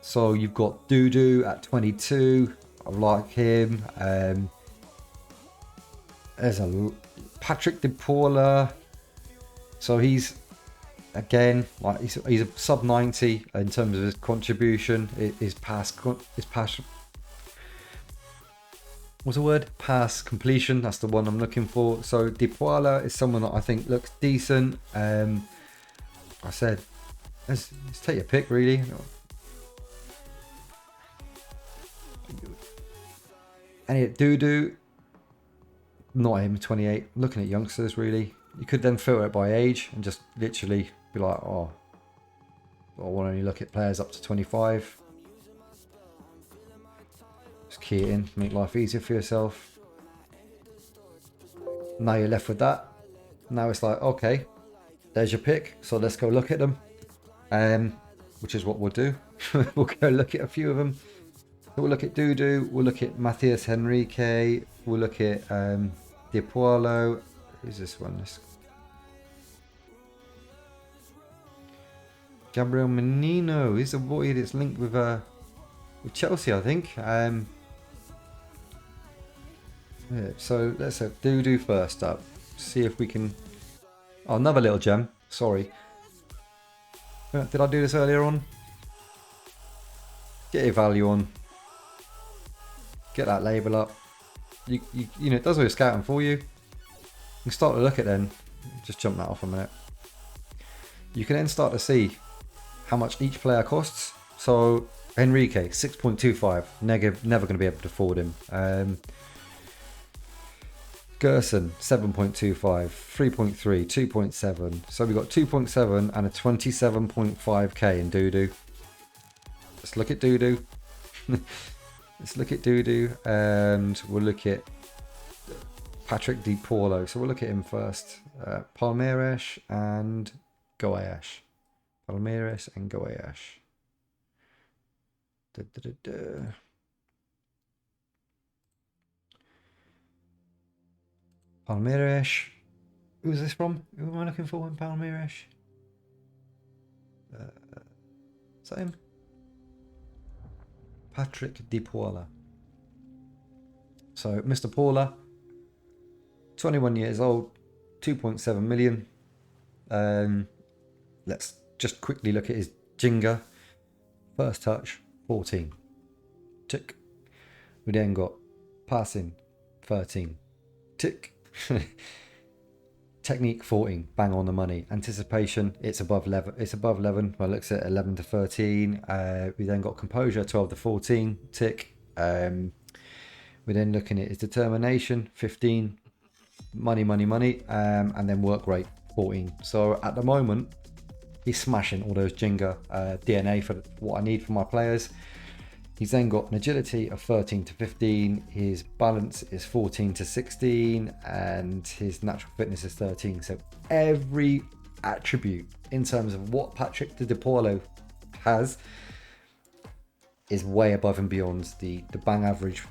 So you've got Dudu at 22. I like him. There's Patrick De Paula. So he's again like he's a sub 90 in terms of his contribution. His pass. What's the word? Pass completion. That's the one I'm looking for. So De Paula is someone that I think looks decent. I said, let's take your pick, really. And Dudu, not him, 28. Looking at youngsters, really. You could then filter it by age and just literally be like, oh, I want to only look at players up to 25. Just key it in, make life easier for yourself. Now you're left with that. Now it's like, okay, there's your pick. So let's go look at them. Which is what we'll do. We'll go look at a few of them. So we'll look at Dudu. We'll look at Matthias Henrique. We'll look at Di Paolo. Who's this one? Gabriel Menino. He's a boy that's linked with Chelsea, I think. Yeah, so let's have Dudu first up. See if we can. Oh, another little gem. Sorry. Did I do this earlier on? Get your value on. Get that label up. You know, it does all your scouting for you. You can start to look at then. Just jump that off a minute. You can then start to see how much each player costs. So Enrique, 6.25. Never going to be able to afford him. Gerson, 7.25, 3.3, 2.7. So we've got 2.7 and a 27.5k in Dudu. Let's look at Dudu. Let's look at Dudu and we'll look at Patrick De Paulo. So we'll look at him first. Palmeiras and Goiás. Palmeiras and Goiás. Palmeiras. Who's this from? Who am I looking for in Palmeiras? Is that him? Patrick De Paula. So Mr. Paula, 21 years old, 2.7 million. Let's just quickly look at his Jenga. First touch, 14. Tick. We then got passing, 13. Tick. Technique, 14. Bang on the money. Anticipation, it's above 11. It's above 11. Well, it looks at 11 to 13. We then got composure, 12 to 14. Tick. We're then looking at his determination, 15. Money. And then work rate, 14. So at the moment, he's smashing all those Jenga DNA for what I need for my players. He's then got an agility of 13 to 15, his balance is 14 to 16, and his natural fitness is 13. So every attribute in terms of what Patrick De Paulo has is way above and beyond the bang average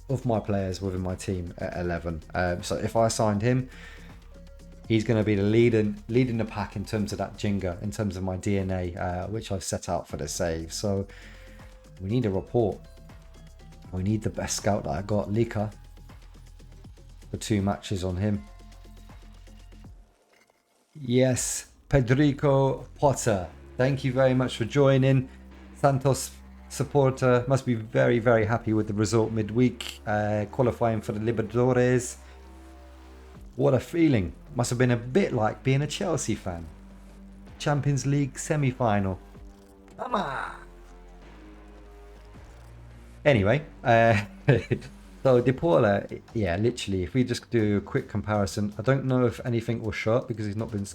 of my players within my team at 11. So if I signed him, he's going to be the leading the pack in terms of that Jenga, in terms of my DNA, which I've set out for the save. So we need a report. We need the best scout that I got, Lika, for 2 matches on him. Yes, Pedrico Potter. Thank you very much for joining. Santos supporter must be very, very happy with the result midweek, qualifying for the Libertadores. What a feeling. Must have been a bit like being a Chelsea fan. Champions League semi-final. Come on. Anyway, so De Paula, yeah, literally, if we just do a quick comparison, I don't know if anything will show up because he's not been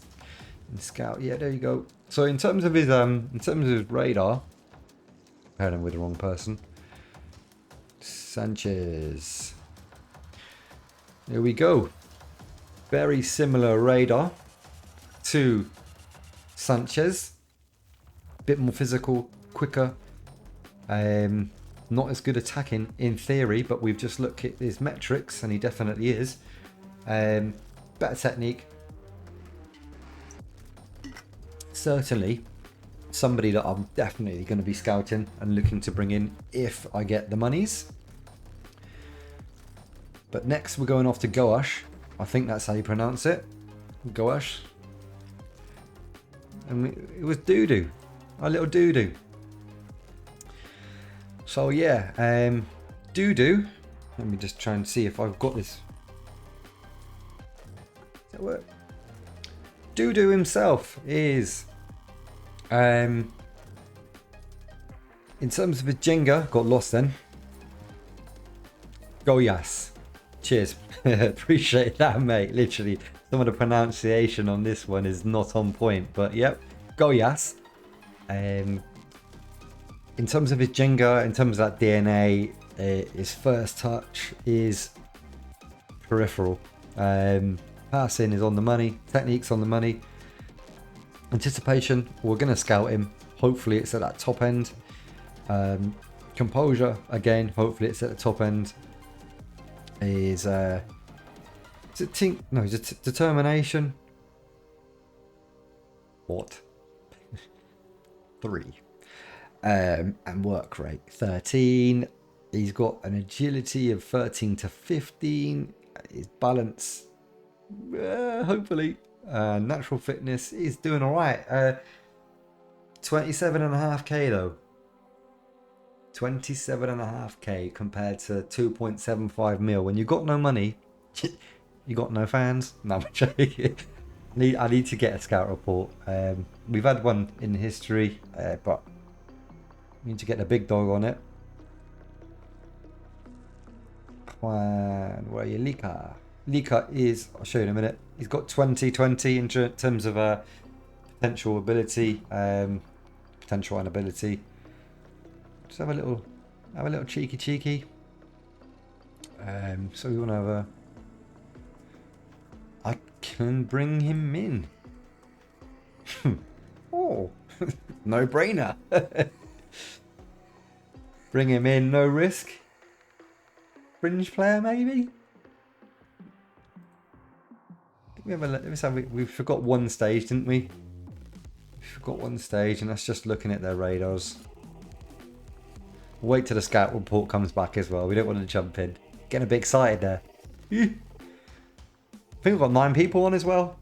in scout. Yeah, there you go. So in terms of his radar, paired him with the wrong person. Sanchez. There we go. Very similar radar to Sanchez. Bit more physical, quicker. Not as good attacking in theory, but we've just looked at his metrics and he definitely is. Better technique. Certainly somebody that I'm definitely going to be scouting and looking to bring in if I get the monies. But next we're going off to Goiás. I think that's how you pronounce it. Gosh. And it was Doo-doo. Our little Doo-doo. So yeah, Doo-doo. Let me just try and see if I've got this. Does that work? Doo-doo himself is, in terms of his Jenga, got lost then. Goyas. Cheers. Appreciate that, mate. Literally, some of the pronunciation on this one is not on point, but yep. Goyas. In terms of his Jenga, in terms of that DNA, his first touch is peripheral. Passing is on the money. Technique's on the money. Anticipation, we're going to scout him. Hopefully it's at that top end. Composure, again, hopefully it's at the top end. Is it determination? What? 3. And work rate 13. He's got an agility of 13 to 15. His balance, hopefully. Natural fitness is doing all right. 27.5k though. 27.5k compared to 2.75 mil. When you got no money, you got no fans. No, I'm joking. I need to get a scout report. We've had one in history, but we need to get the big dog on it. Where are you, Lika? Lika is, I'll show you in a minute. He's got 20/20 in terms of potential ability, potential and ability. Just have a little cheeky. So we want to have I can bring him in. Oh, no brainer. Bring him in, no risk. Fringe player, maybe. We forgot one stage, didn't we? We forgot one stage, and that's just looking at their radars. Wait till the scout report comes back as well. We don't want to jump in. Getting a bit excited there. I think we've got 9 people on as well.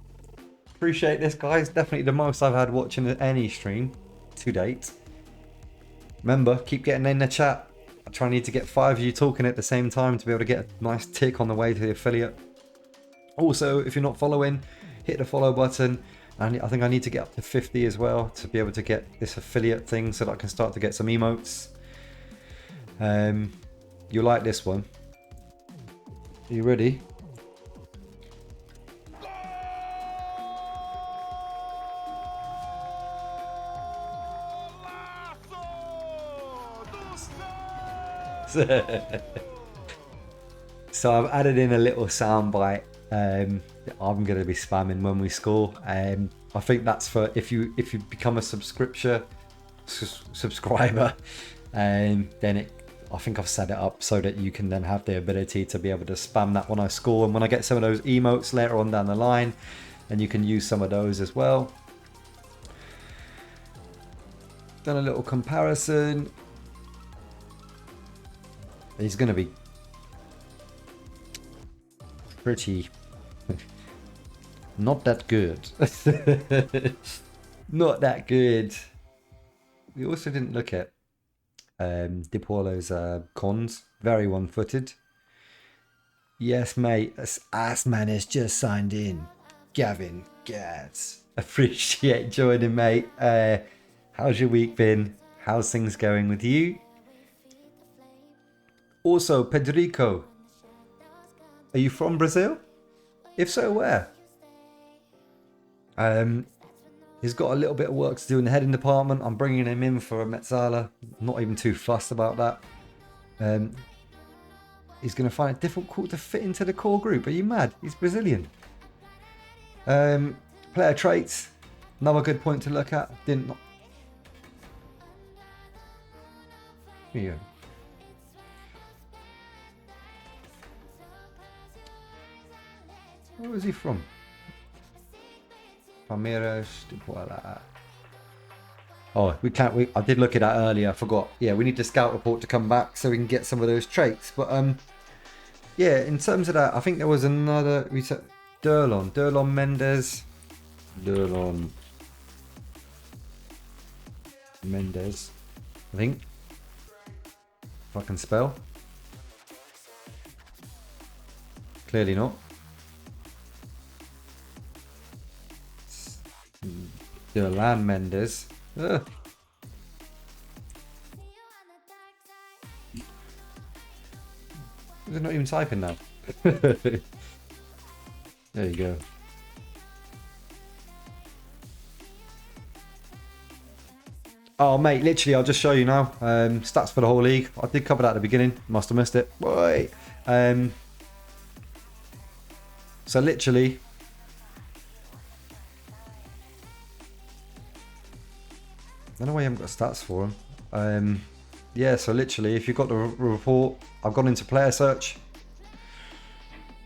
Appreciate this, guys. Definitely the most I've had watching any stream to date. Remember, keep getting in the chat. I need to get 5 of you talking at the same time to be able to get a nice tick on the way to the affiliate. Also, if you're not following, hit the follow button. And I think I need to get up to 50 as well to be able to get this affiliate thing so that I can start to get some emotes. You like this one? Are you ready? So I've added in a little soundbite I'm going to be spamming when we score. I think that's for if you become a subscriber, then I think I've set it up so that you can then have the ability to be able to spam that when I score, and when I get some of those emotes later on down the line, and you can use some of those as well. Done a little comparison. He's going to be pretty not that good. Not that good. We also didn't look at DiPaolo's cons. Very one-footed. Yes, mate. Assman has just signed in. Gavin Gats. Appreciate joining, mate. How's your week been? How's things going with you? Also, Pedrico. Are you from Brazil? If so, where? He's got a little bit of work to do in the heading department. I'm bringing him in for a Metzala. Not even too fussed about that. He's going to find it difficult to fit into the core group. Are you mad? He's Brazilian. Player traits. Another good point to look at. Here you go. Where was he from? Palmeiras. Oh, I did look at that earlier. I forgot. Yeah, we need the scout report to come back so we can get some of those traits. But Yeah, in terms of that, I think there was another. We said Durlon Mendes, Durlon Mendes. I think if I can spell. Clearly not. Durlan Mendes. Ugh. They're not even typing now. There you go. Oh, mate, literally, I'll just show you now. Stats for the whole league. I did cover that at the beginning. Must have missed it. Boy. So, literally, I don't know why you haven't got stats for them. Yeah, so literally, if you've got the report, I've gone into player search.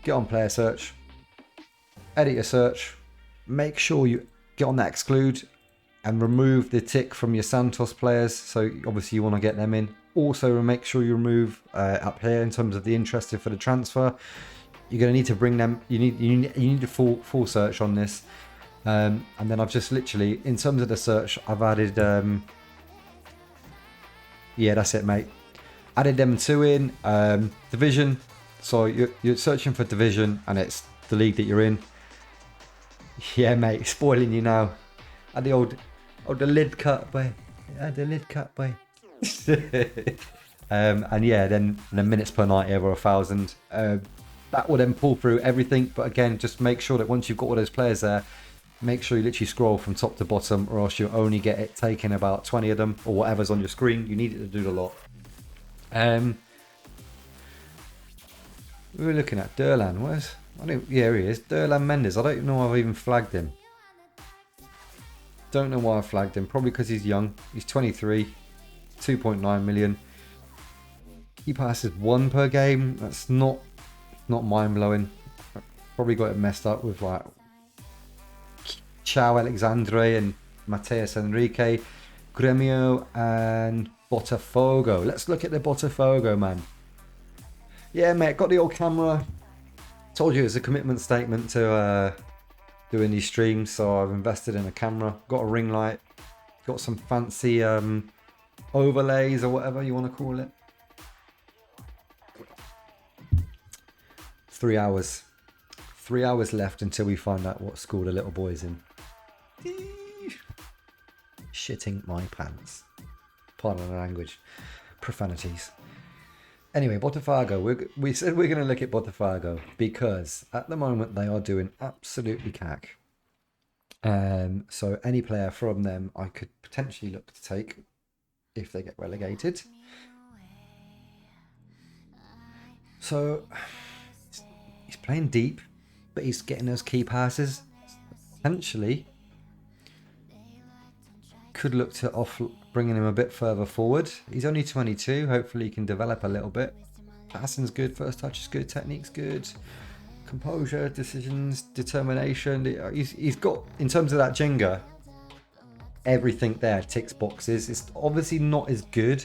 Get on player search. Edit your search. Make sure you get on that exclude and remove the tick from your Santos players. So obviously you want to get them in. Also make sure you remove up here in terms of the interested for the transfer. You're going to need to bring them. You need a full search on this. And then I've just literally, in terms of the search, I've added. Yeah, that's it, mate. Added them two in division. So you're searching for division, and it's the league that you're in. Yeah, mate, spoiling you now. Add the old the lid cut, boy. Add the lid cut, boy. And yeah, then minutes per night over 1,000. That will then pull through everything. But again, just make sure that once you've got all those players there, make sure you literally scroll from top to bottom, or else you'll only get it taking about 20 of them, or whatever's on your screen. You need it to do the lot. We were looking at Durlan. Where's? Yeah, he is. Durlan Mendes. I don't even know I've even flagged him. Don't know why I flagged him. Probably because he's young. He's 23. 2.9 million. He passes 1 per game. That's not mind blowing. Probably got it messed up with like Chao Alexandre and Mateus Enrique, Gremio and Botafogo. Let's look at the Botafogo, man. Yeah, mate, got the old camera. Told you it's a commitment statement to doing these streams, so I've invested in a camera. Got a ring light. Got some fancy overlays or whatever you want to call it. 3 hours. 3 hours left until we find out what school the little boy's in. Shitting my pants. Pardon the language. Profanities. Anyway, Botafogo. We said we're going to look at Botafogo because at the moment they are doing absolutely cack. So any player from them I could potentially look to take if they get relegated. So he's playing deep, but he's getting those key passes. Potentially could look to bringing him a bit further forward. He's only 22. Hopefully he can develop a little bit. Passing's good, first touch is good, technique's good, composure, decisions, determination. He's got, in terms of that Jenga, everything there ticks boxes. It's obviously not as good,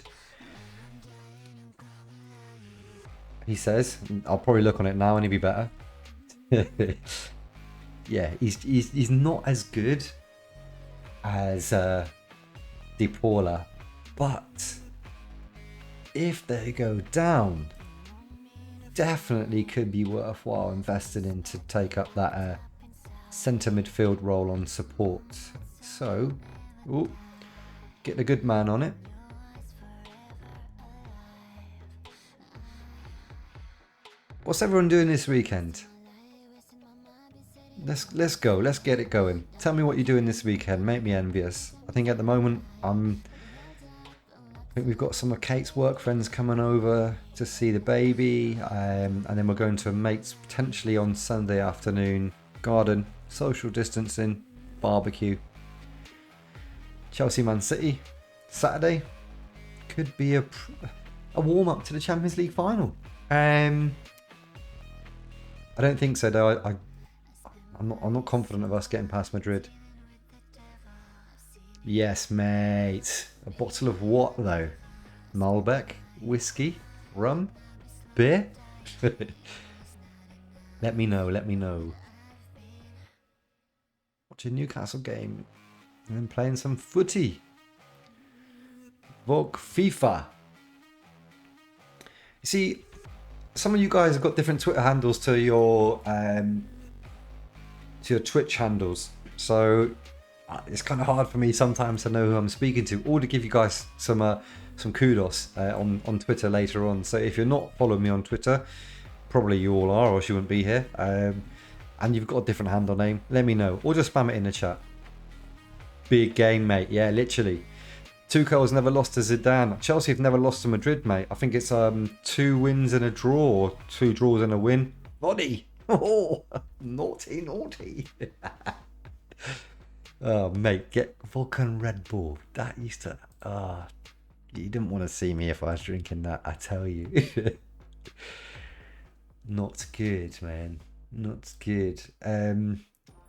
he says. I'll probably look on it now and he'll be better. Yeah, he's not as good as De Paula, but if they go down, definitely could be worthwhile investing in to take up that centre midfield role on support. So, get the good man on it. What's everyone doing this weekend? Let's go. Let's get it going. Tell me what you're doing this weekend. Make me envious. I think at the moment I think we've got some of Kate's work friends coming over to see the baby, and then we're going to a mate's potentially on Sunday afternoon. Garden, social distancing, barbecue. Chelsea Man City Saturday could be a warm up to the Champions League final. I don't think so though. I'm not confident of us getting past Madrid. Yes, mate. A bottle of what though? Malbec, whiskey, rum, beer. Let me know, let me know. Watching Newcastle game and then playing some footy. Vogue FIFA. You see, some of you guys have got different Twitter handles to your Twitch handles, so it's kind of hard for me sometimes to know who I'm speaking to, or to give you guys some kudos on Twitter later on. So if you're not following me on Twitter, probably you all are, or else you wouldn't be here. And you've got a different handle name, let me know, or just spam it in the chat. Big game, mate. Yeah, literally. Tuchel's never lost to Zidane. Chelsea have never lost to Madrid, mate. I think it's 2 wins and a draw, 2 draws and a win. Body. Oh, naughty, naughty. Oh, mate, get vodka and Red Bull. That used to... you didn't want to see me if I was drinking that, I tell you. Not good, man. Not good.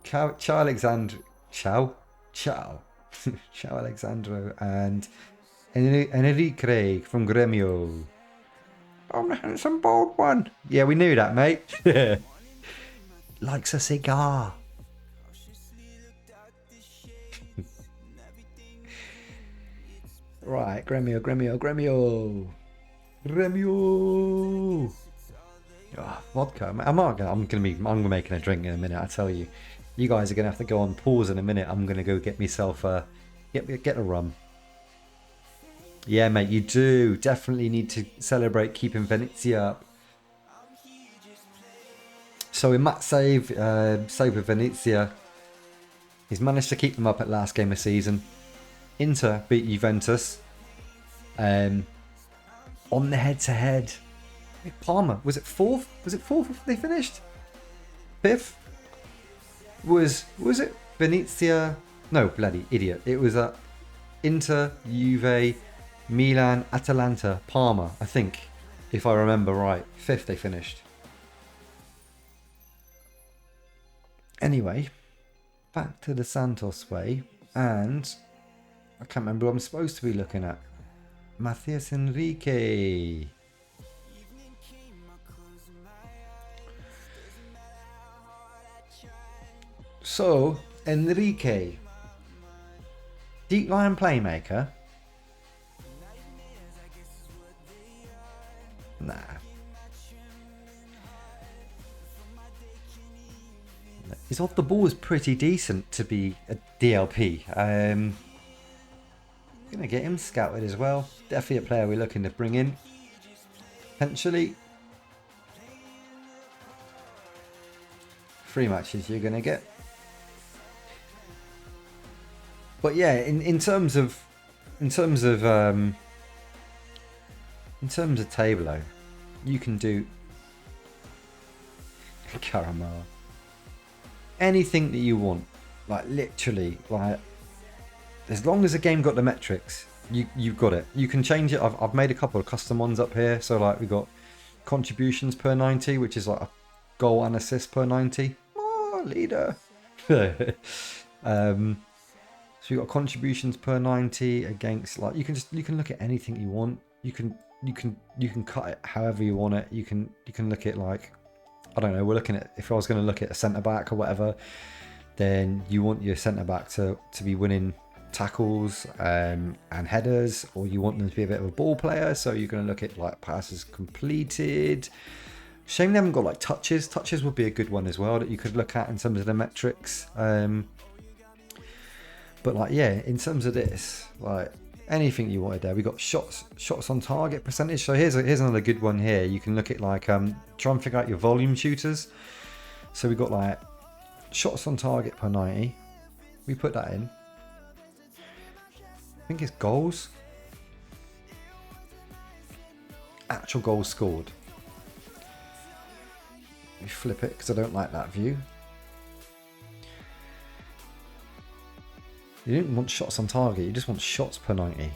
Ciao Alexandro. Ciao Alexandro and Enrique from Gremio. I'm the handsome bald one. Yeah, we knew that, mate. Likes a cigar. Right, Gremio. Oh, vodka. I'm gonna making a drink in a minute. I tell you, you guys are gonna have to go on pause in a minute. I'm gonna go get myself get a rum. Yeah, mate, you do definitely need to celebrate keeping Venezia up. So in Matt's save with Venezia, he's managed to keep them up at last game of season. Inter beat Juventus on the head-to-head. Parma, was it 4th? Was it 4th they finished? 5th? Was it Venezia? No, bloody idiot. It was Inter, Juve, Milan, Atalanta, Parma, I think, if I remember right. 5th they finished. Anyway, back to the Santos Way, and I can't remember who I'm supposed to be looking at. Matthias Enrique. So, Enrique, deep line playmaker? Nah. His off the ball is pretty decent to be a DLP. Gonna get him scouted as well. Definitely a player we're looking to bring in. Potentially. 3 matches you're gonna get. But yeah, in terms of Tableau, you can do caramel, anything that you want, like literally, like as long as the game got the metrics, you've got it. You can change it. I've made a couple of custom ones up here. So like we got contributions per 90, which is like a goal and assist per 90. Oh, leader. So you got contributions per 90 against, like you can look at anything you want. You can cut it however you want it. You can look at, like, I don't know, we're looking at, if I was going to look at a centre back or whatever, then you want your centre back to be winning tackles and headers, or you want them to be a bit of a ball player, so you're going to look at like passes completed. Shame they haven't got like touches. Touches would be a good one as well that you could look at in terms of the metrics. But like, yeah, in terms of this, like anything you wanted there, we got shots on target percentage. So here's another good one here. You can look at like try and figure out your volume shooters. So we got like shots on target per 90. We put that in. I think it's goals. Actual goals scored. We flip it because I don't like that view. You don't want shots on target, you just want shots per 90.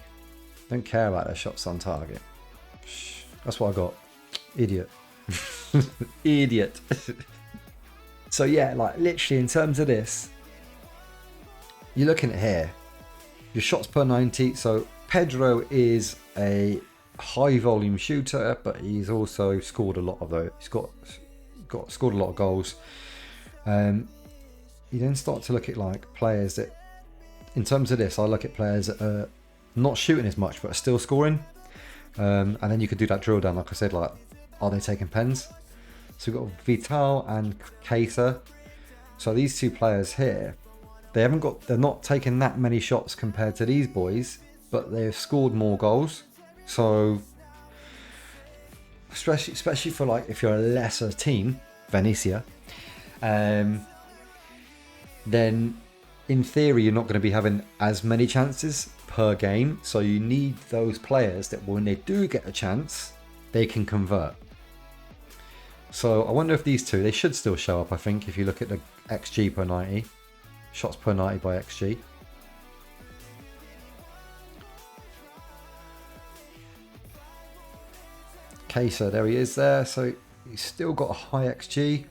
Don't care about their shots on target. That's what I got. Idiot. Idiot. So yeah, like literally in terms of this, you're looking at here, your shots per 90. So Pedro is a high volume shooter, but he's also scored a lot of those. He's got scored a lot of goals. You then start to look at like players that, in terms of this, I look at players that are not shooting as much but are still scoring. And then you could do that drill down, like I said, like, are they taking pens? So we've got Vital and Kaiser. So these two players here, they're not taking that many shots compared to these boys, but they've scored more goals. So especially for like if you're a lesser team, Venezia, then in theory you're not going to be having as many chances per game. So you need those players that when they do get a chance, they can convert. So I wonder if these two, they should still show up, I think, if you look at the XG per 90, shots per 90 by XG. Okay, so there he is there. So he's still got a high XG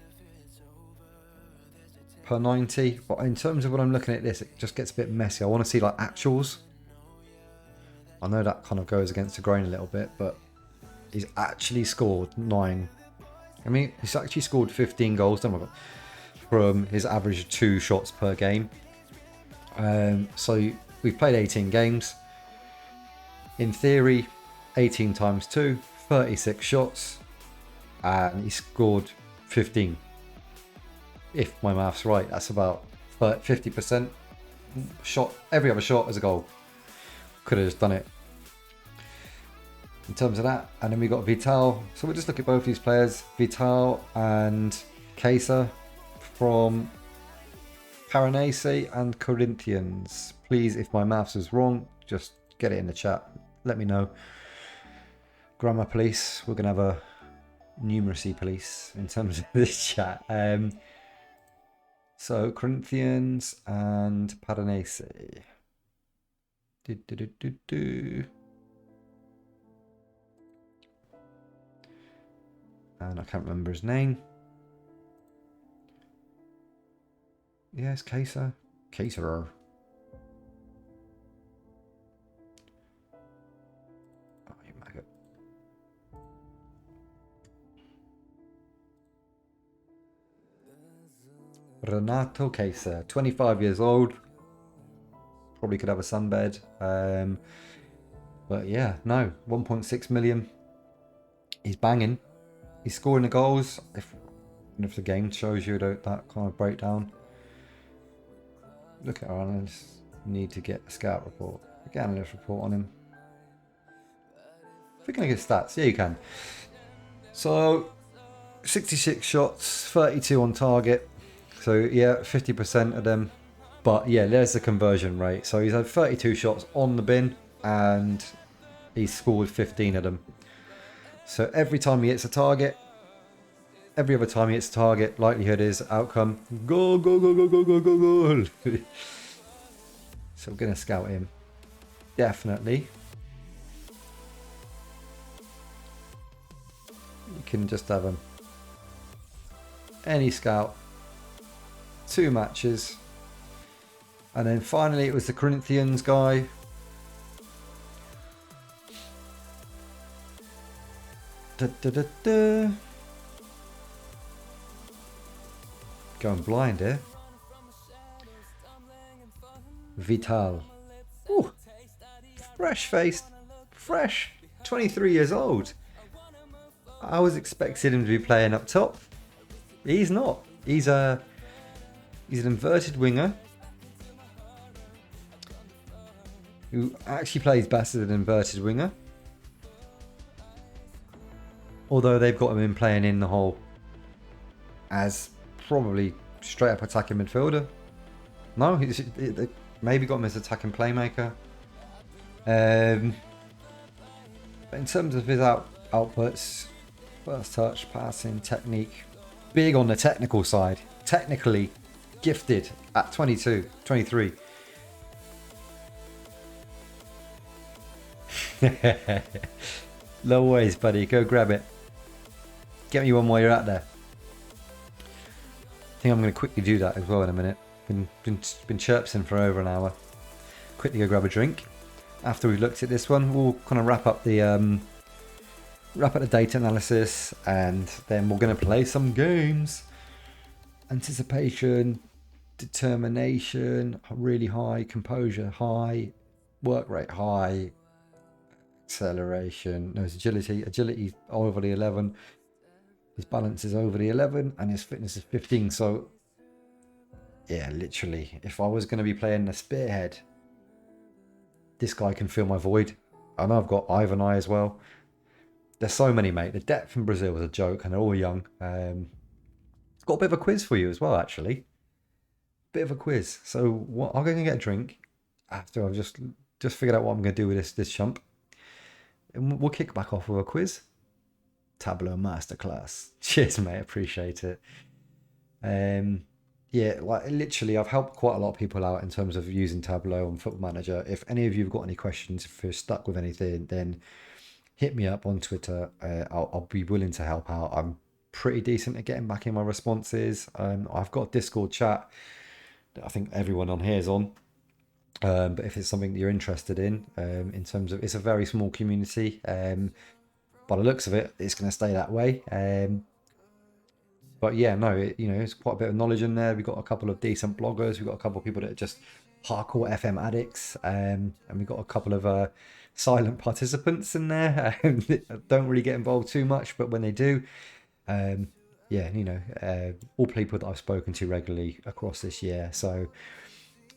per 90. But in terms of when I'm looking at this, it just gets a bit messy. I want to see like actuals. I know that kind of goes against the grain a little bit, but he's actually scored 9. I mean, he's actually scored 15 goals from his average of 2 shots per game. So we've played 18 games. In theory, 18 times 2, 36 shots, and he scored 15. If my math's right, that's about 50% shot. Every other shot is a goal. Could have just done it. In terms of that, and then we got Vital. So we'll just look at both these players, Vital and Kaiser from Paranese and Corinthians. Please, if my maths is wrong, just get it in the chat. Let me know. Grammar police. We're gonna have a numeracy police in terms of this chat. So Corinthians and Paranese. And I can't remember his name. Yes, Kaiser. Kaiser. Oh, you maggot. Renato Kaiser, 25 years old. Probably could have a sunbed. But yeah, no, 1.6 million. He's banging. He's scoring the goals. If the game shows you that kind of breakdown. Look at our analysts. Need to get a scout report. Get an analyst report on him. If we're going to get stats, yeah, you can. So 66 shots, 32 on target. So yeah, 50% of them. But yeah, there's the conversion rate. So he's had 32 shots on the bin and he's scored 15 of them. So every time he hits a target, every other time he hits a target, likelihood is outcome, goal, goal, goal, goal, goal, goal, goal, goal. So we're going to scout him. Definitely. You can just have him. Any scout. 2 matches. And then finally it was the Corinthians guy. Going blind here. Vital. Ooh, fresh-faced, fresh, 23 years old. I was expecting him to be playing up top. He's not. He's an inverted winger who actually plays best as an inverted winger. Although they've got him in playing in the hole as probably straight up attacking midfielder. No, they maybe got him as attacking playmaker. But in terms of his outputs, first touch, passing, technique, big on the technical side. Technically gifted at 22, 23. Low ways, buddy. Go grab it. Get me one while you're out there. I think I'm going to quickly do that as well in a minute. Been chirpsing for over an hour. Quickly go grab a drink. After we've looked at this one, we'll kind of wrap up the wrap up the data analysis, and then we're going to play some games. Anticipation, determination, really high, composure high, work rate high, acceleration, no, it's agility over the 11, his balance is over the 11, and his fitness is 15. So yeah, literally, if I was going to be playing the spearhead, this guy can fill my void. I know I've got Ivan I as well. There's so many, mate. The depth in Brazil is a joke, and they're all young. Got a bit of a quiz for you as well, actually. Bit of a quiz. So what, I'll go and get a drink after I've just figured out what I'm going to do with this chump. And we'll kick back off with a quiz. Tableau masterclass. Cheers, mate. Appreciate it. Yeah, like literally, I've helped quite a lot of people out in terms of using Tableau on Football Manager. If any of you have got any questions, if you're stuck with anything, then hit me up on Twitter. I'll be willing to help out. I'm pretty decent at getting back in my responses. I've got a Discord chat that I think everyone on here is on. But if it's something that you're interested in terms of, it's a very small community. By the looks of it, it's going to stay that way. But yeah, no, it's quite a bit of knowledge in there. We've got a couple of decent bloggers. We've got a couple of people that are just hardcore FM addicts. And we've got a couple of silent participants in there. Don't really get involved too much, but when they do, yeah, all people that I've spoken to regularly across this year. So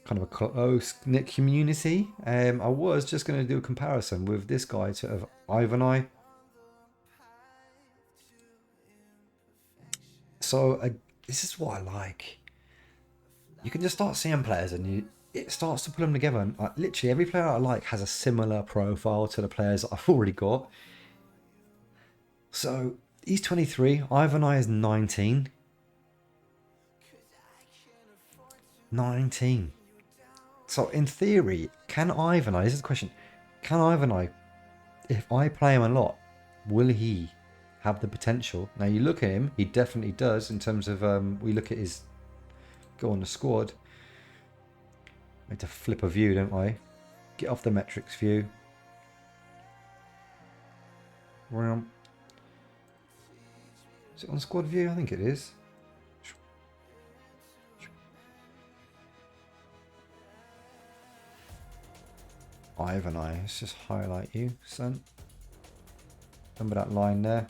kind of a close-knit community. I was just going to do a comparison with this guy sort of Ivan I. So this is what I like. You can just start seeing players and it starts to put them together. And literally every player I like has a similar profile to the players that I've already got. So he's 23. Ivan I is 19. 19. So in theory, can Ivan I, this is the question, can Ivan I, if I play him a lot, will he have the potential? Now you look at him, he definitely does in terms of, we look at his, go on the squad. I need to flip a view, don't I? Get off the metrics view. Is it on squad view? I think it is. Ivan I, let's just highlight you, son. Remember that line there?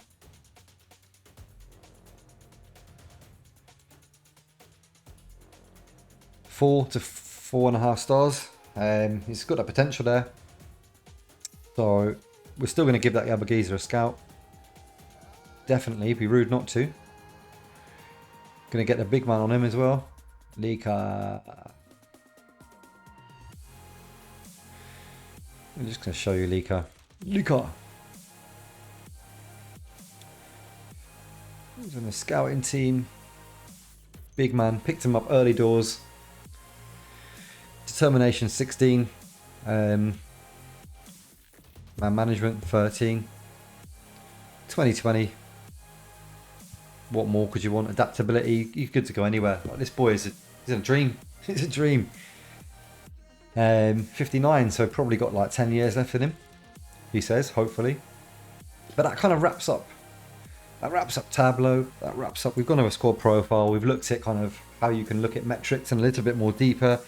Four to 4.5 stars. He's got that potential there. So we're still going to give that other geezer a scout. Definitely, be rude not to. Going to get the big man on him as well. Lika. I'm just going to show you Lika. Lika. He's on the scouting team. Big man. Picked him up early doors. Determination 16. Man management 13. 2020. What more could you want? Adaptability. You're good to go anywhere. Like, this boy is he's a dream. It's a dream. 59, so probably got like 10 years left in him, he says, hopefully. But that kind of wraps up. That wraps up Tableau. That wraps up. We've gone over squad profile. We've looked at kind of how you can look at metrics and a little bit more deeper,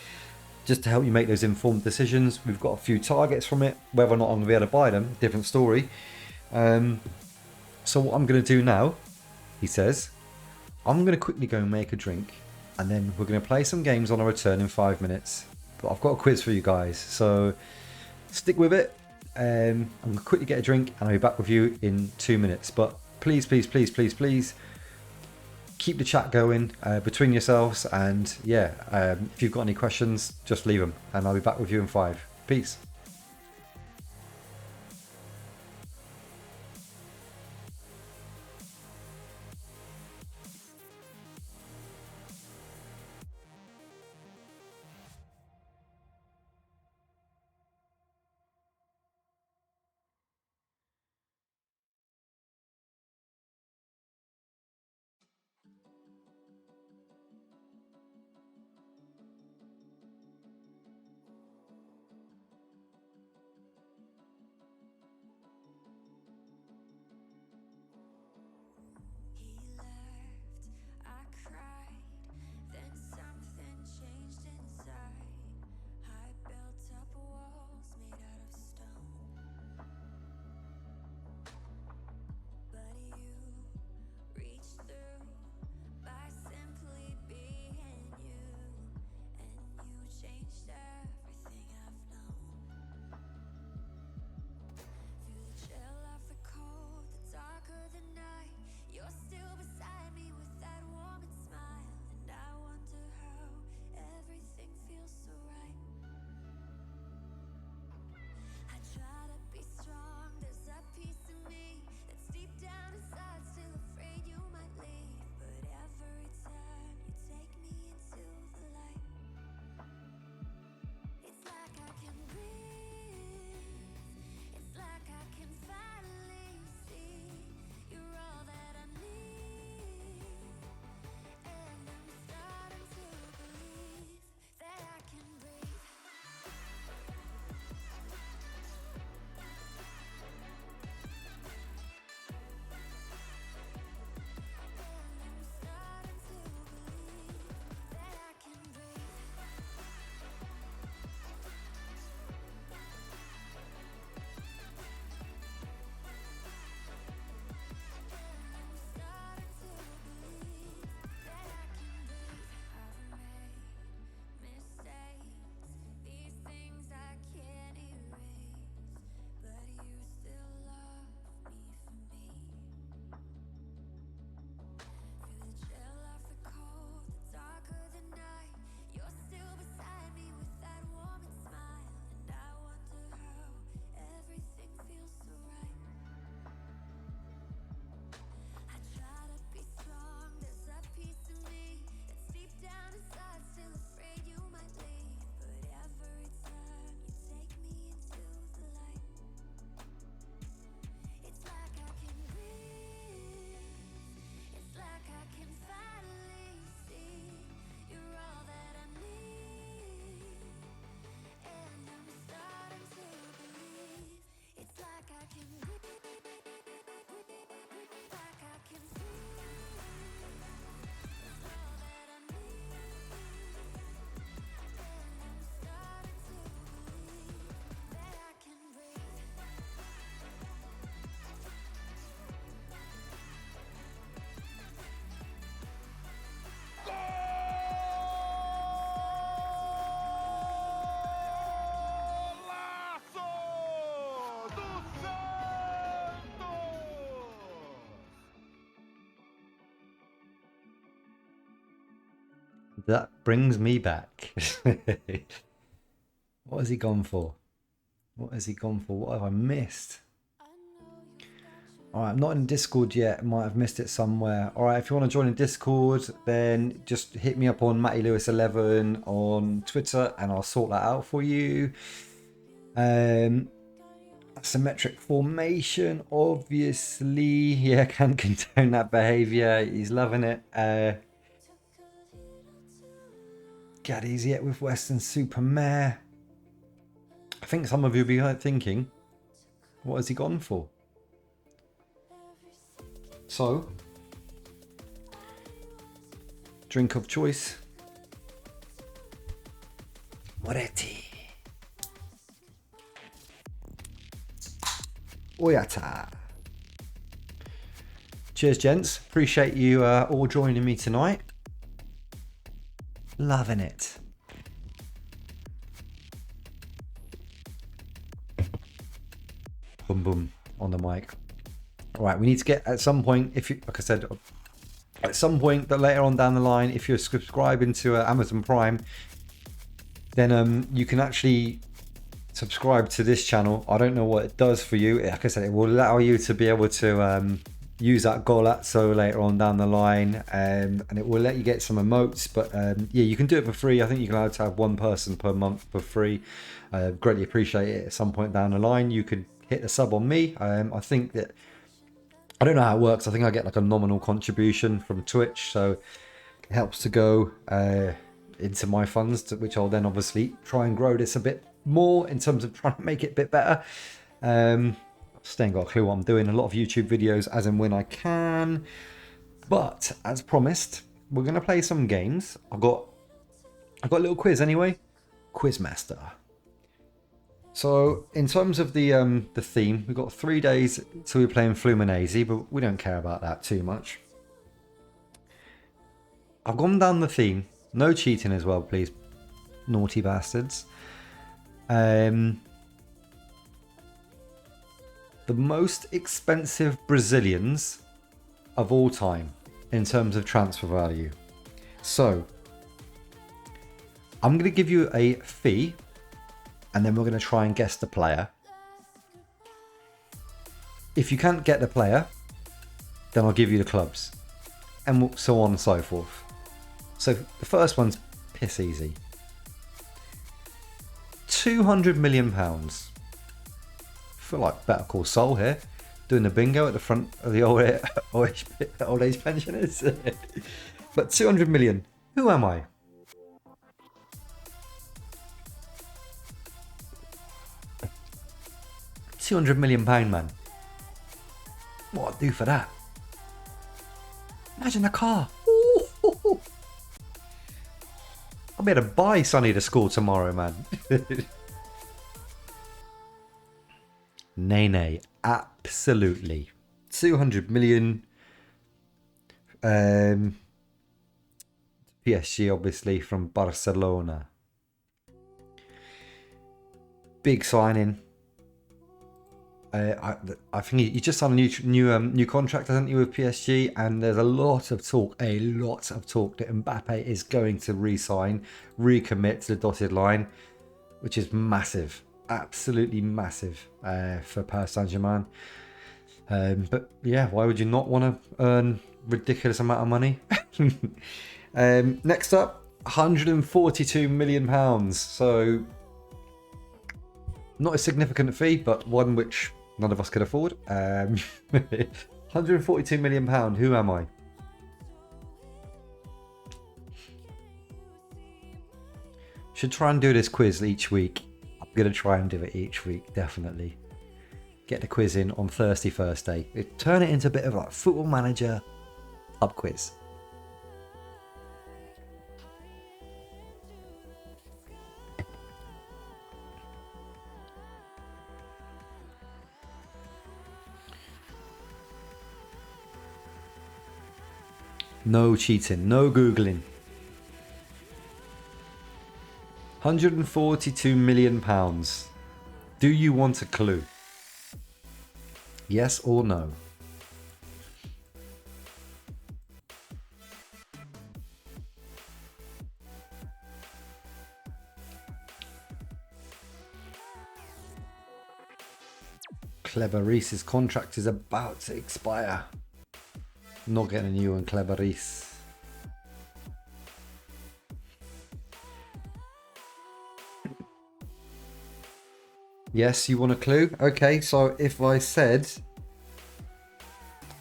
just to help you make those informed decisions. We've got a few targets from it. Whether or not I'm going to be able to buy them, different story. So what I'm going to do now, he says, I'm going to quickly go and make a drink, and then we're going to play some games on a return in 5 minutes. But I've got a quiz for you guys, so stick with it. I'm going to quickly get a drink, and I'll be back with you in 2 minutes. But please, please, please, please, please, keep the chat going between yourselves, and yeah, if you've got any questions, just leave them, and I'll be back with you in 5. Peace. That brings me back. What has he gone for? What has he gone for? What have I missed? All right, I'm not in Discord yet. Might have missed it somewhere. All right, if you want to join in Discord, then just hit me up on MattyLewis11 on Twitter, and I'll sort that out for you. Symmetric formation, obviously. Yeah, can condone that behavior. He's loving it. Gaddy's yet with Western Supermare. I think some of you will be thinking, what has he gone for? So, drink of choice. Moretti. Oyata. Cheers, gents. Appreciate you all joining me tonight. Loving it. Boom, boom on the mic. All right, we need to get at some point, if you, like I said, at some point that later on down the line, if you're subscribing to Amazon Prime, then you can actually subscribe to this channel. I don't know what it does for you. Like I said, it will allow you to be able to use that Golazzo later on down the line, and it will let you get some emotes. But yeah, you can do it for free. I think you can allow to have one person per month for free. Greatly appreciate it. At some point down the line, you could hit a sub on me. I think that, I don't know how it works. I think I get like a nominal contribution from Twitch, so it helps to go into my funds, which I'll then obviously try and grow this a bit more in terms of trying to make it a bit better. Still ain't got a clue what I'm doing. A lot of YouTube videos as and when I can, but as promised, we're gonna play some games. I've got a little quiz anyway. Quizmaster. So in terms of the theme, we've got 3 days till we're playing Fluminense, but we don't care about that too much. I've gone down the theme. No cheating as well, please, naughty bastards. The most expensive Brazilians of all time in terms of transfer value. So I'm going to give you a fee, and then we're going to try and guess the player. If you can't get the player, then I'll give you the clubs, and so on and so forth. So the first one's piss easy. £200 million. I feel like Better Call Saul here, doing the bingo at the front of the old age pensioners. But 200 million. Who am I? £200 million, man. What I'd do for that? Imagine a car. Ooh. I'll be able to buy Sonny to school tomorrow, man. Nay, absolutely. 200 million. PSG, obviously, from Barcelona. Big signing. I think he just signed a new contract, hasn't he, with PSG? And there's a lot of talk that Mbappe is going to recommit to the dotted line, which is massive, absolutely massive for Paris Saint-Germain. But yeah, why would you not want to earn ridiculous amount of money? Next up, £142 million. So not a significant fee, but one which none of us could afford. £142 million. Who am I? Should try and do this quiz each week. I'm going to try and do it each week, definitely. Get the quiz in on Thursday. Turn it into a bit of like Football Manager pub quiz. No cheating, no Googling. £142 million. Do you want a clue? Yes or no? Clever Reese's contract is about to expire. Not getting a new one, Clever Reese. Yes, you want a clue? Okay, so if I said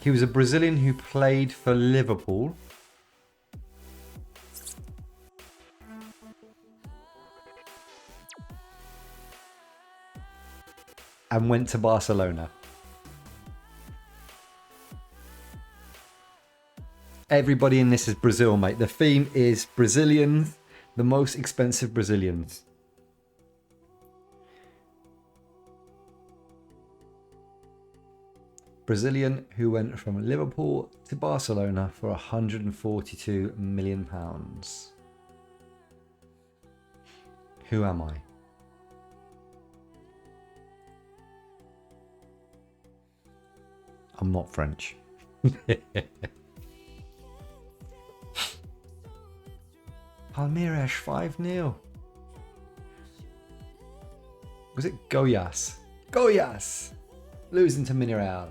he was a Brazilian who played for Liverpool. And went to Barcelona. Everybody in this is Brazil, mate. The theme is Brazilians, the most expensive Brazilians. Brazilian who went from Liverpool to Barcelona for £142 million. Who am I? I'm not French. Palmeiras 5-0. Was it Goiás? Goiás! Losing to Mineral.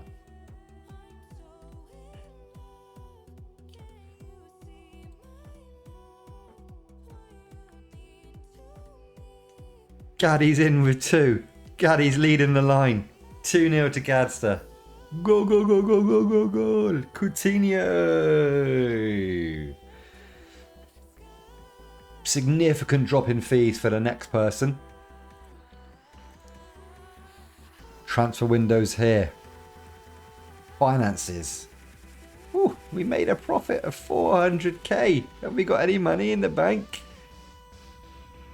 Gaddy's in with 2. Gaddy's leading the line. 2-0 to Gadster. Go, go, go, go, go, go, go. Coutinho. Significant drop in fees for the next person. Transfer windows here. Finances. Ooh, we made a profit of 400k. Have we got any money in the bank?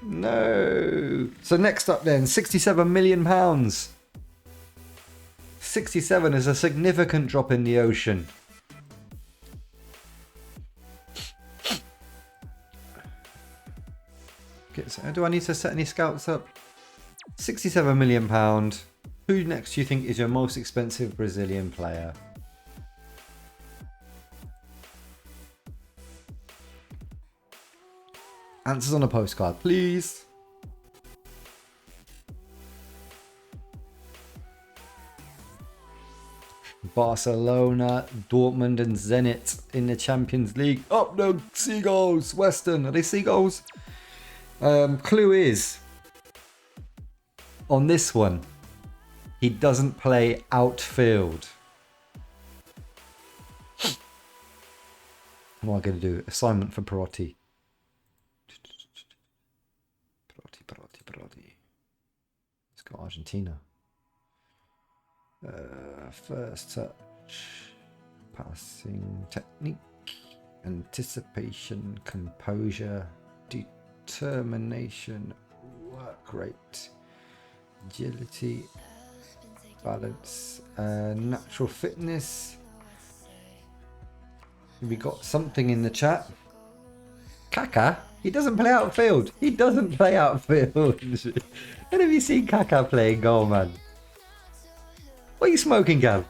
No. So next up then, £67 million. 67 is a significant drop in the ocean. Do I need to set any scouts up? £67 million. Who next do you think is your most expensive Brazilian player? Answers on a postcard, please. Barcelona, Dortmund and Zenit in the Champions League. Up the Seagulls, Western. Are they Seagulls? Clue is, on this one, he doesn't play outfield. What am I going to do? Assignment for Perotti. Perotti. Let's go Argentina. First touch, passing technique, anticipation, composure, determination, work rate, agility, balance, natural fitness. We got something in the chat. Kaká? He doesn't play outfield. He doesn't play outfield. When have you seen Kaká playing goal, man? What are you smoking, Gav?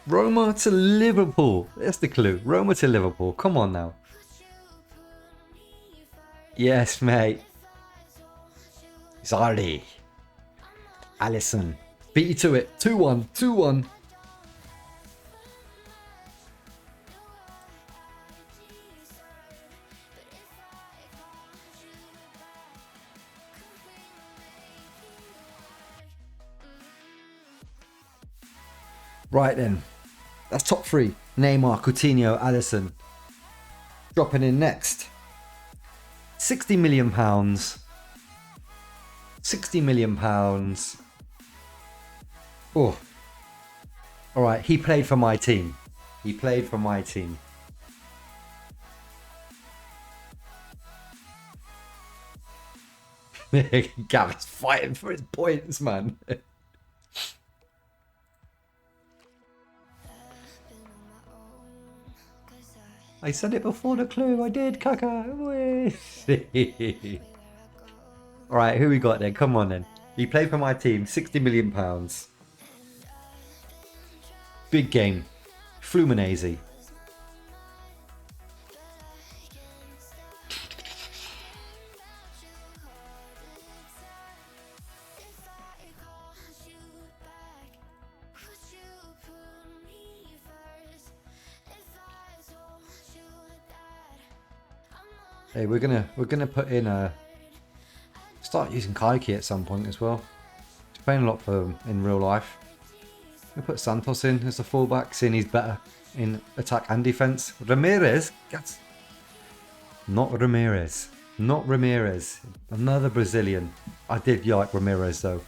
Roma to Liverpool. That's the clue. Roma to Liverpool. Come on now. Yes, mate. Zardi. Alisson. Beat you to it. 2-1. 2-1. Right then, that's top 3. Neymar, Coutinho, Alisson. Dropping in next. £60 million. £60 million. Oh. Alright, he played for my team. He played for my team. Gavin's fighting for his points, man. I said it before the clue. I did, Kaká. Alright, who we got then? Come on then. He played for my team. £60 million. Big game. Fluminense. Hey, we're gonna put in a start using Kaiki at some point as well. He's playing a lot for them in real life. We put Santos in as the fullback, seeing he's better in attack and defense. Ramirez, that's not Ramirez, not Ramirez. Another Brazilian. I did like Ramirez though.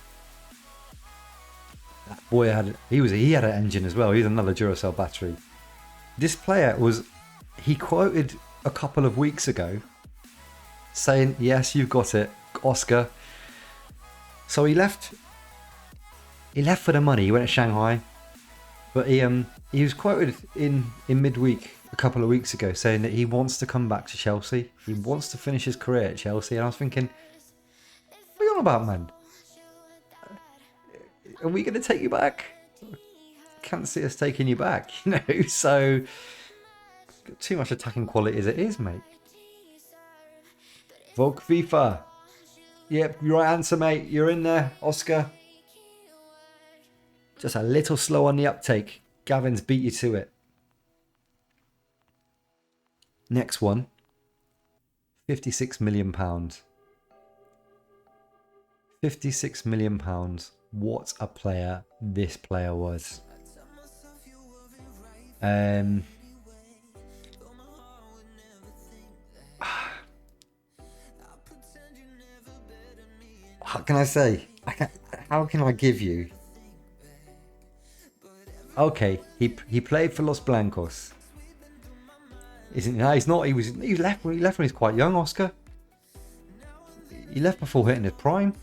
That boy he had an engine as well. He's another Duracell battery. This player he quoted a couple of weeks ago saying, "Yes, you've got it, Oscar." So he left for the money. He went to Shanghai, but he was quoted in midweek a couple of weeks ago saying that he wants to come back to Chelsea. He wants to finish his career at Chelsea, and I was thinking, what are you on about, man? Are we going to take you back? Can't see us taking you back, you know. So got too much attacking quality as it is, mate. Volk FIFA. Yep, right answer, mate. You're in there, Oscar. Just a little slow on the uptake. Gavin's beat you to it. Next one. £56 million. £56 million. What a player this player was. What can I say? How can I give you? Okay, he played for Los Blancos. Isn't no, he's not. He left when he was quite young. Oscar. He left before hitting his prime.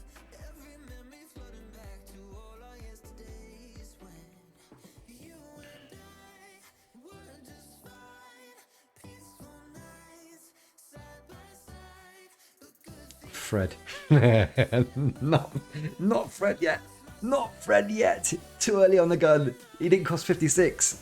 Fred. not Fred yet. Not Fred yet. Too early on the gun. He didn't cost 56.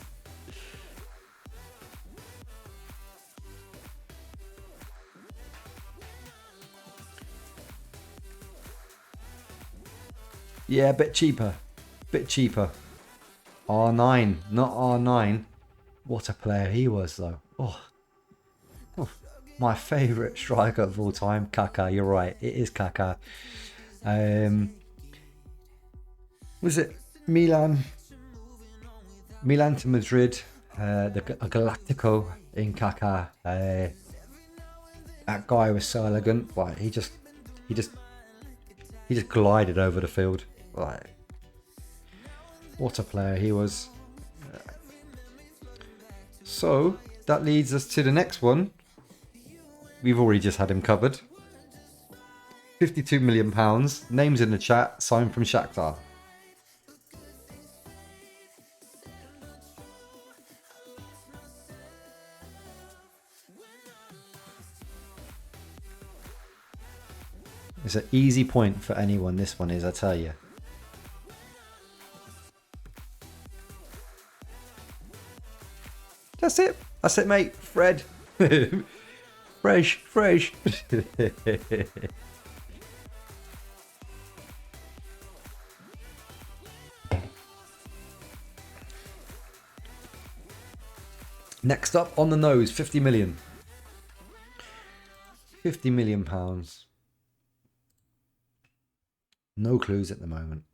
Yeah, a bit cheaper. Bit cheaper. R9, not R9. What a player he was, though. Oh. My favourite striker of all time, Kaká. You're right, it is Kaká. Was it Milan to Madrid? The Galactico in Kaká. That guy was so elegant. Like he just glided over the field. Like what a player he was. So that leads us to the next one. We've already just had him covered. £52 million. Names in the chat. Signed from Shakhtar. It's an easy point for anyone, this one is, I tell you. That's it. That's it, mate. Fred. Fresh. Next up on the nose, 50 million. £50 million. No clues at the moment.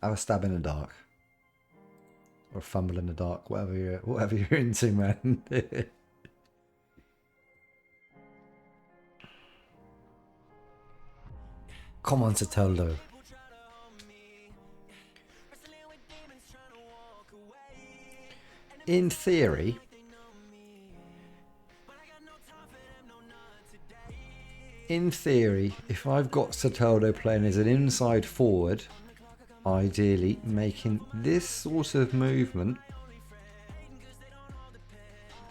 Have a stab in the dark. Or a fumble in the dark, whatever you're into, man. Come on, Tableau. In theory, if I've got Soteldo playing as an inside forward, ideally making this sort of movement,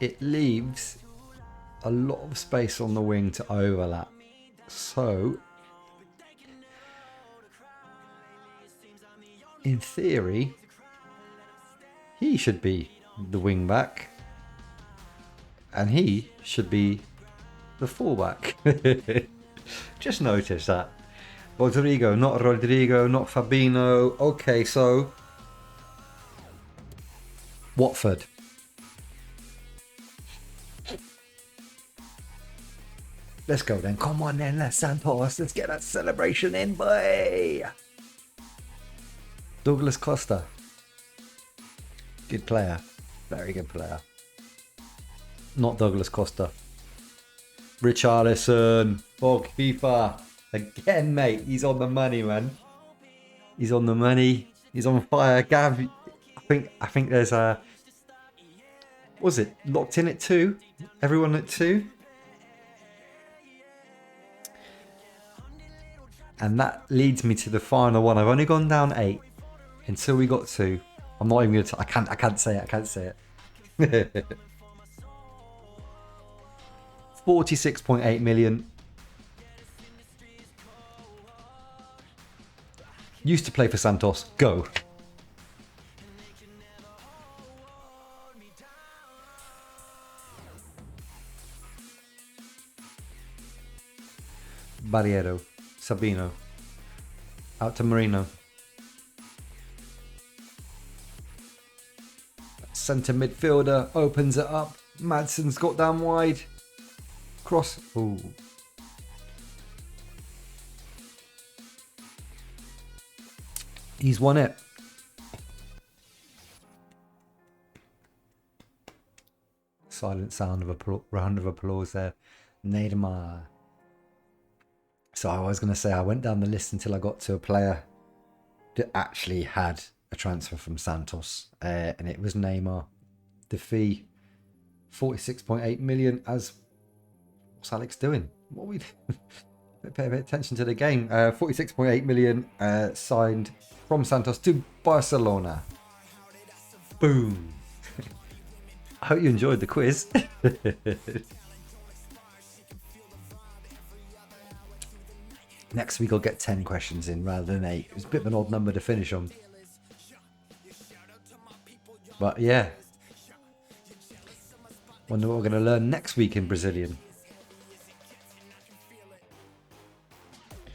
it leaves a lot of space on the wing to overlap. So, in theory, he should be the wing back and he should be the fullback. Just notice that. Rodrigo, not Fabinho. Okay, so Watford. Let's go then. Come on then, let's Santos. Let's get that celebration in, boy. Douglas Costa. Good player. Very good player. Not Douglas Costa. Richarlison. Bog FIFA. Again, mate. He's on the money, man. He's on the money. He's on fire. Gav, I think there's a... Was it locked in at 2? Everyone at 2? And that leads me to the final one. I've only gone down 8 until we got 2. I'm not even gonna. I can't say it. I can't say it. 46.8 million. Used to play for Santos. Go. Barriero. Sabino. Out to Marino. Centre midfielder opens it up. Madsen's got down wide. Cross. Ooh. He's won it. Silent sound of a round of applause there. Neymar. So I was going to say I went down the list until I got to a player that actually had a transfer from Santos, and it was Neymar. The fee, 46.8 million. As what's Alex doing? What are we pay a bit of attention to the game. 46.8 million signed from Santos to Barcelona. Boom. I hope you enjoyed the quiz. Next week I'll get 10 questions in rather than 8. It was a bit of an odd number to finish on. But yeah. Wonder what we're going to learn next week in Brazilian.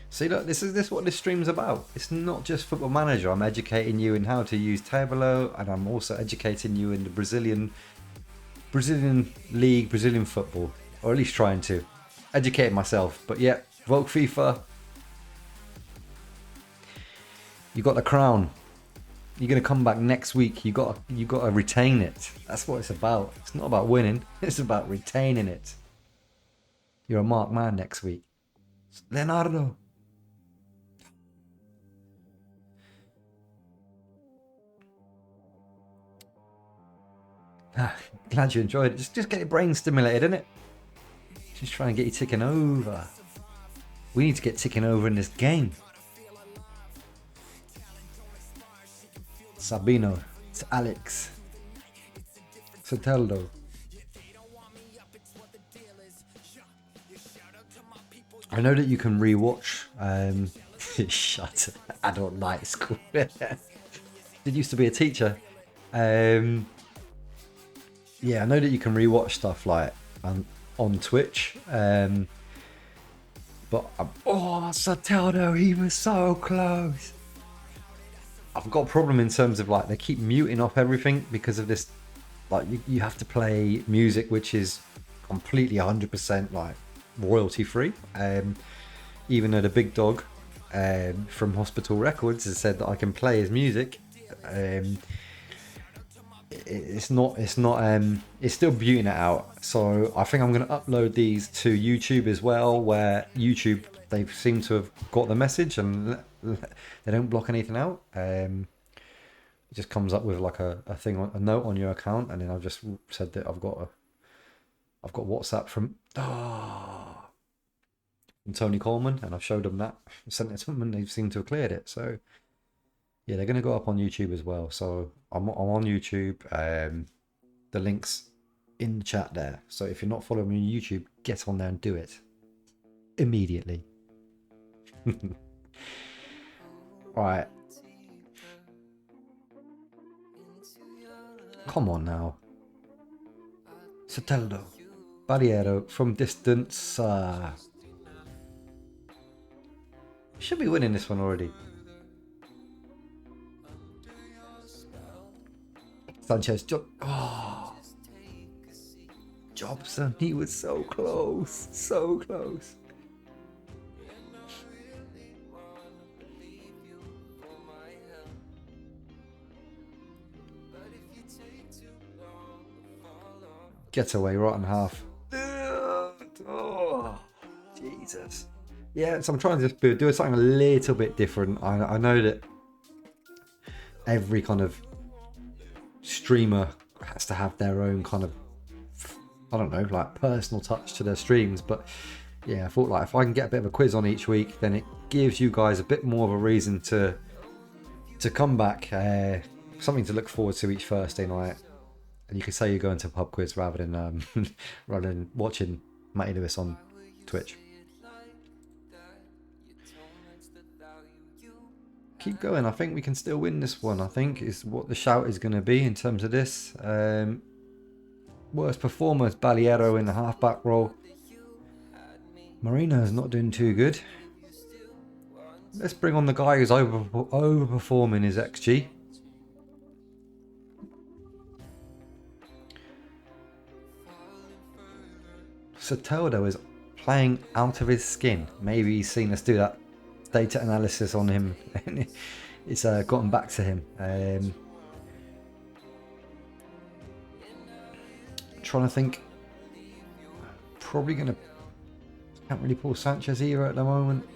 See, look, this is what this stream's about. It's not just Football Manager. I'm educating you in how to use Tableau, and I'm also educating you in the Brazilian league, Brazilian football, or at least trying to educate myself. But yeah, Vogue FIFA. You got the crown. You're gonna come back next week. You got to retain it. That's what it's about. It's not about winning. It's about retaining it. You're a marked man next week, Leonardo. Glad you enjoyed it. Just get your brain stimulated, isn't it? Just trying to get you ticking over. We need to get ticking over in this game. Sabino. It's Alex. Soteldo. I know that you can rewatch. Shut up. Adult night school. Did used to be a teacher. Yeah, I know that you can rewatch stuff like on Twitch. But Soteldo, he was so close. I've got a problem in terms of like they keep muting off everything because of this. Like you have to play music which is completely 100% like royalty free. Even though the big dog from Hospital Records has said that I can play his music. It's still muting it out. So I think I'm going to upload these to YouTube as well, where YouTube, they seem to have got the message and they don't block anything out. It just comes up with like a thing, a note on your account, and then I've just said that I've got WhatsApp from Tony Coleman, and I've showed them that, sent it to them, and they seem to have cleared it. So yeah, they're going to go up on YouTube as well. So I'm on YouTube. The link's in the chat there. So if you're not following me on YouTube, get on there and do it immediately. Right. Come on now. Soteldo. Barriero from distance. Should be winning this one already. Sanchez. Jobson, he was so close. So close. Getaway right in half. Oh, Jesus. Yeah, so I'm trying to just do something a little bit different. I know that every kind of streamer has to have their own kind of, I don't know, like personal touch to their streams. But yeah, I thought like if I can get a bit of a quiz on each week, then it gives you guys a bit more of a reason to come back. Something to look forward to each Thursday night. And you can say you're going to a pub quiz rather than watching Matty Lewis on Twitch. Keep going. I think we can still win this one. I think is what the shout is going to be in terms of this. Worst performers, Baliero in the halfback role. Marino's not doing too good. Let's bring on the guy who's overperforming his XG. Soteldo is playing out of his skin. Maybe he's seen us do that data analysis on him and it's gotten back to him. Trying to think. Probably going to... Can't really pull Sanchez either at the moment.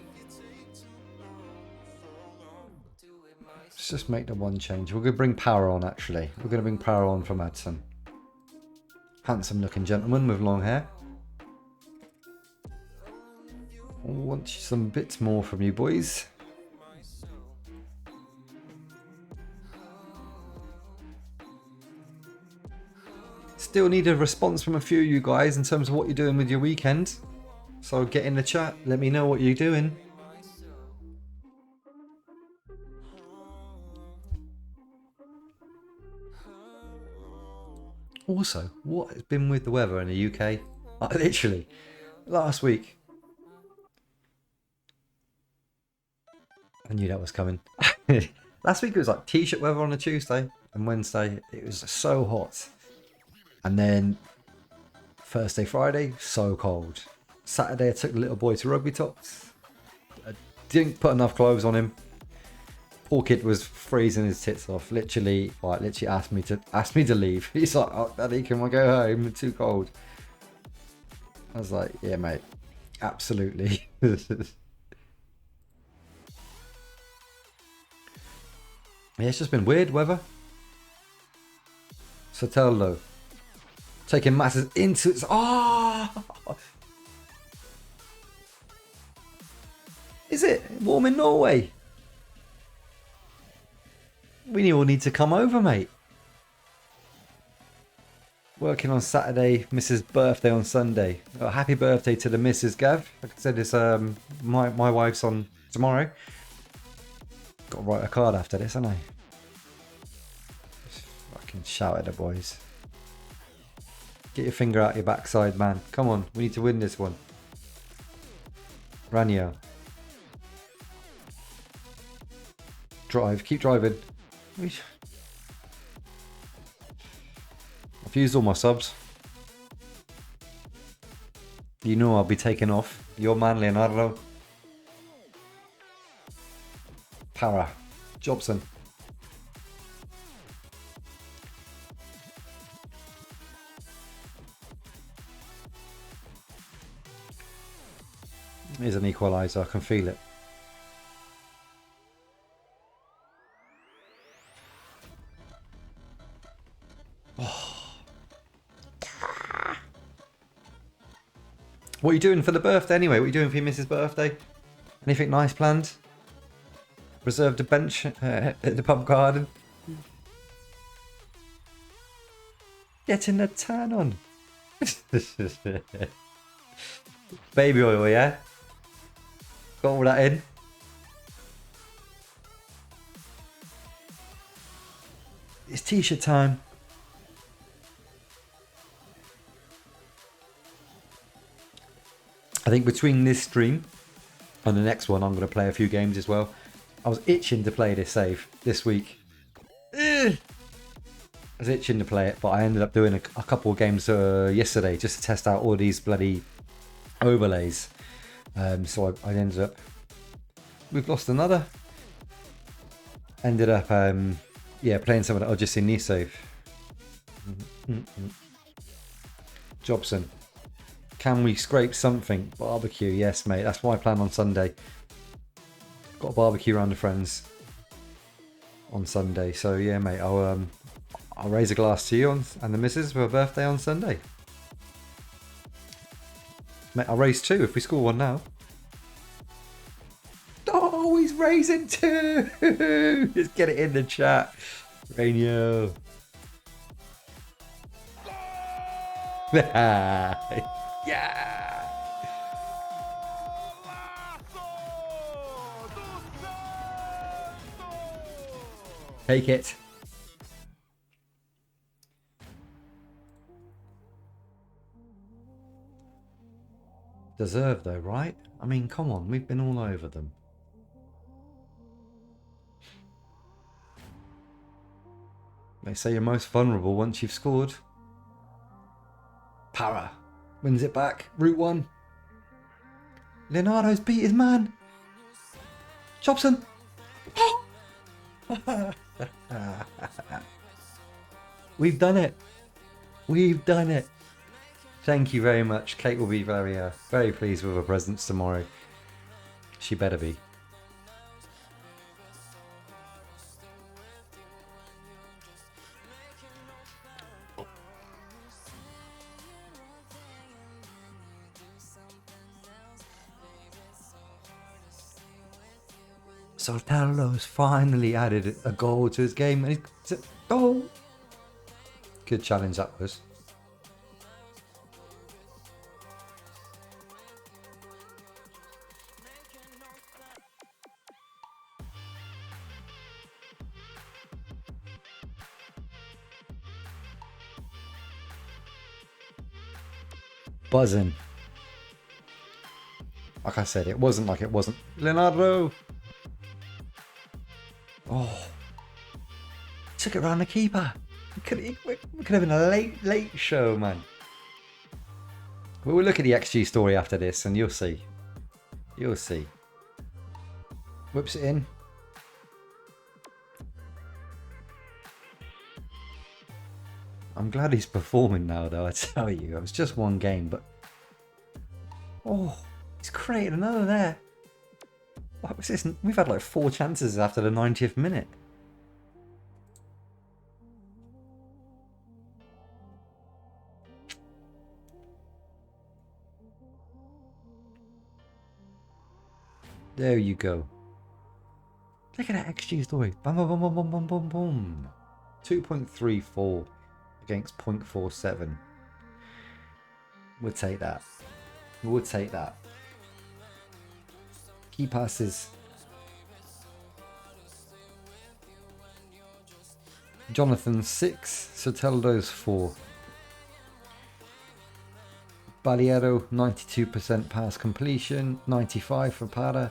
Let's just make the one change. We're going to bring Power on, actually. We're going to bring Power on from Adson. Handsome looking gentleman with long hair. I want some bits more from you boys. Still need a response from a few of you guys in terms of what you're doing with your weekend. So get in the chat, let me know what you're doing. Also, what has been with the weather in the UK? Literally, last week. I knew that was coming. Last week it was like t-shirt weather on a Tuesday, and Wednesday it was so hot. And then Thursday, Friday, so cold. Saturday I took the little boy to rugby tops. I didn't put enough clothes on him. Poor kid was freezing his tits off. Literally asked me to leave. He's like, "Oh, Daddy, can I go home? It's too cold." I was like, "Yeah, mate, absolutely." Yeah, it's just been weird weather. Soteldo taking masses into its... Is it warm in Norway? We all need to come over, mate. Working on Saturday, Mrs. birthday on Sunday. Oh, happy birthday to the Mrs. Gav. Like I said, it's my wife's on tomorrow. Got to write a card after this, haven't I? Just fucking shout at the boys. Get your finger out your backside, man. Come on, we need to win this one. Rania. Drive, keep driving. I've used all my subs. You know I'll be taking off. Your man, Leonardo. Power. Jobson. Here's an equaliser, I can feel it. What are you doing for the birthday anyway? What are you doing for your missus' birthday? Anything nice planned? Reserved a bench at the pub garden? Getting the tan on. Baby oil, yeah? Got all that in? It's t-shirt time. I think between this stream and the next one, I'm going to play a few games as well. I was itching to play this save this week. Ugh. was itching to play it, but I ended up doing a couple of games yesterday just to test out all these bloody overlays. So I ended up... We've lost another. Ended up, playing some of that Odyssey Niso. Jobson. Can we scrape something? Barbecue, yes, mate. That's my plan on Sunday. Got a barbecue round of friends on Sunday. So, yeah, mate, I'll raise a glass to you and the missus for her birthday on Sunday. Mate, I'll raise 2 if we score 1 now. Oh, he's raising 2! Just get it in the chat. Rainio. Yeah! Take it. Deserved though, right? I mean, come on, we've been all over them. They say you're most vulnerable once you've scored. Para wins it back. Route 1. Leonardo's beat his man. Jobson. We've done it. We've done it. Thank you very much. Kate will be very, very pleased with her presents tomorrow. She better be. Sotello's finally added a goal to his game. And oh, good challenge that was. Buzzing. Like I said, it wasn't like it wasn't. Leonardo. Oh, took it round the keeper. We could have been a late show, man. But we'll look at the XG story after this, and you'll see. You'll see. Whips it in. I'm glad he's performing now, though. I tell you, it was just one game, but oh, he's created another there. What was this? We've had like 4 chances after the 90th minute. There you go. Look at that XG story. Bum, bum, bum, bum, bum, bum, bum, bum. 2.34 against 0.47. We'll take that. We'll take that. Key passes. Jonathan 6, Soteldo's 4. Baliero 92% pass completion, 95 for Para.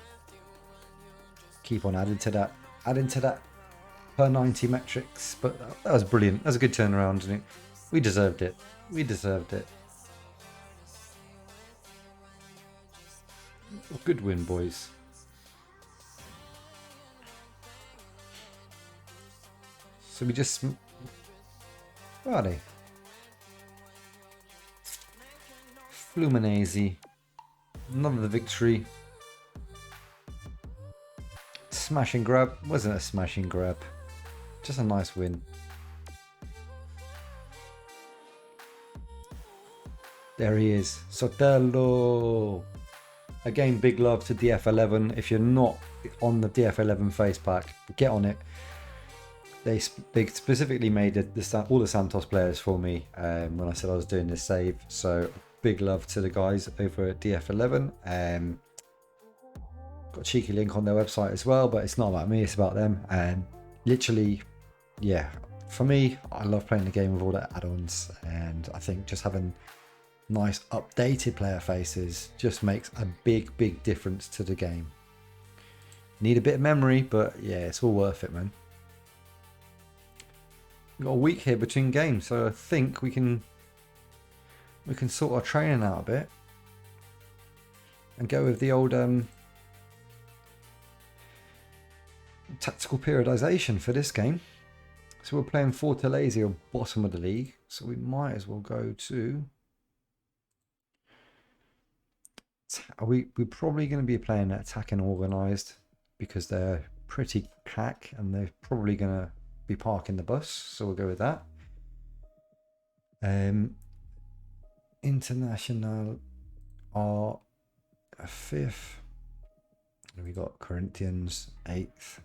Keep on adding to that per 90 metrics, but that was brilliant. That was a good turnaround, and we deserved it. We deserved it. Good win, boys. So we just... Where are they? Fluminense. Another victory. Smash and grab. Wasn't a smash and grab. Just a nice win. There he is. Soteldo. Again, big love to DF11. If you're not on the DF11 face pack, get on it. They specifically made all the Santos players for me when I said I was doing this save. So big love to the guys over at DF11. Got a cheeky link on their website as well, but it's not about me, it's about them. And literally, yeah, for me, I love playing the game with all the add-ons, and I think just having nice updated player faces just makes a big difference to the game. Need a bit of memory, but yeah, it's all worth it, man. We've got a week here between games, so I think we can sort our training out a bit and go with the old tactical periodization for this game. So we're playing Fortaleza on bottom of the league, so we might as well go to... We're probably going to be playing attack and organised because they're pretty cack and they're probably going to be parking the bus, so we'll go with that. International are a 5th. We got Corinthians 8th.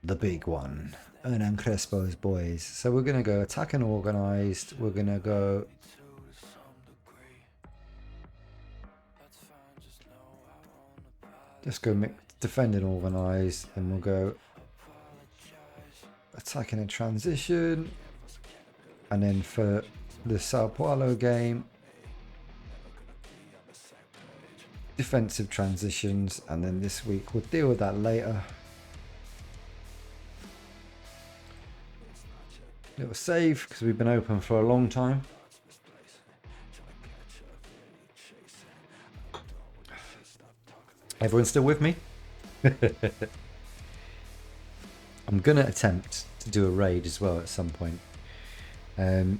The big one, Hernan Crespo's boys. So we're going to go attack and organised. We're going to go... Just go defend and organised, and we'll go attacking and transition. And then for the Sao Paulo game, defensive transitions. And then this week, we'll deal with that later. Little save, because we've been open for a long time. Everyone still with me? I'm going to attempt to do a raid as well at some point. I've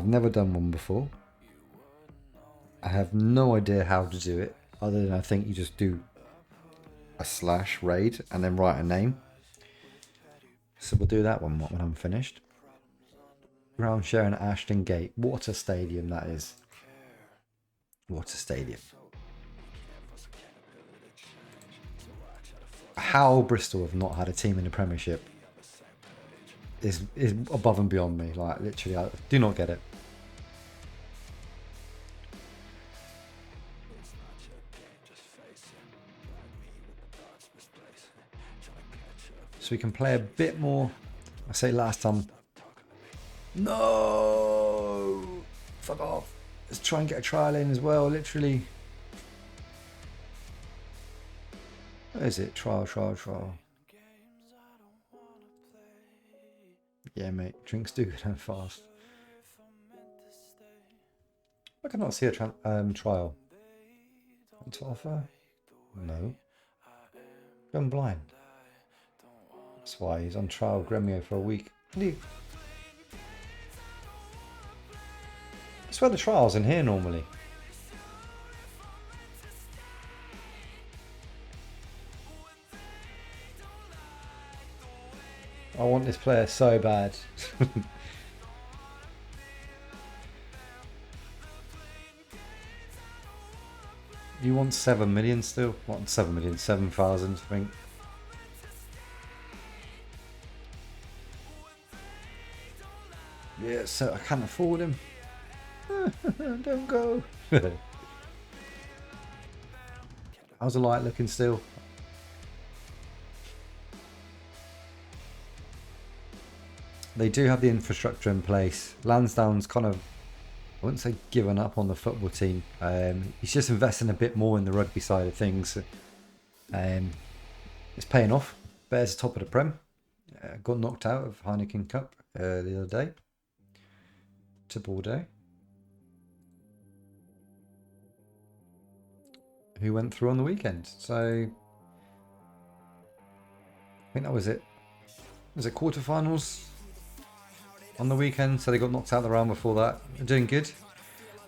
never done one before. I have no idea how to do it, other than I think you just do a /raid and then write a name. So we'll do that one when I'm finished. Ground sharing at Ashton Gate. What a stadium that is. What a stadium. How Bristol have not had a team in the Premiership is above and beyond me. Like, literally, I do not get it. So we can play a bit more. I say last time. No! Fuck off. Let's try and get a trial in as well, literally. Where is it? Trial. Yeah, mate. Drinks do go down fast. I cannot see a trial. Want to offer? No. I'm blind. That's why he's on trial Gremio for a week. I swear the trial's in here normally. I want this player so bad. You want 7 million still? What, 7 million? 7,000, I think. Yeah, so I can't afford him. Don't go. How's the light looking still? They do have the infrastructure in place. Lansdowne's kind of, I wouldn't say given up on the football team. He's just investing a bit more in the rugby side of things. It's paying off. Bears top of the Prem. Got knocked out of Heineken Cup the other day. To Bordeaux. Who went through on the weekend. So I think that was it. Was it quarterfinals on the weekend? So they got knocked out the round before that. They're doing good.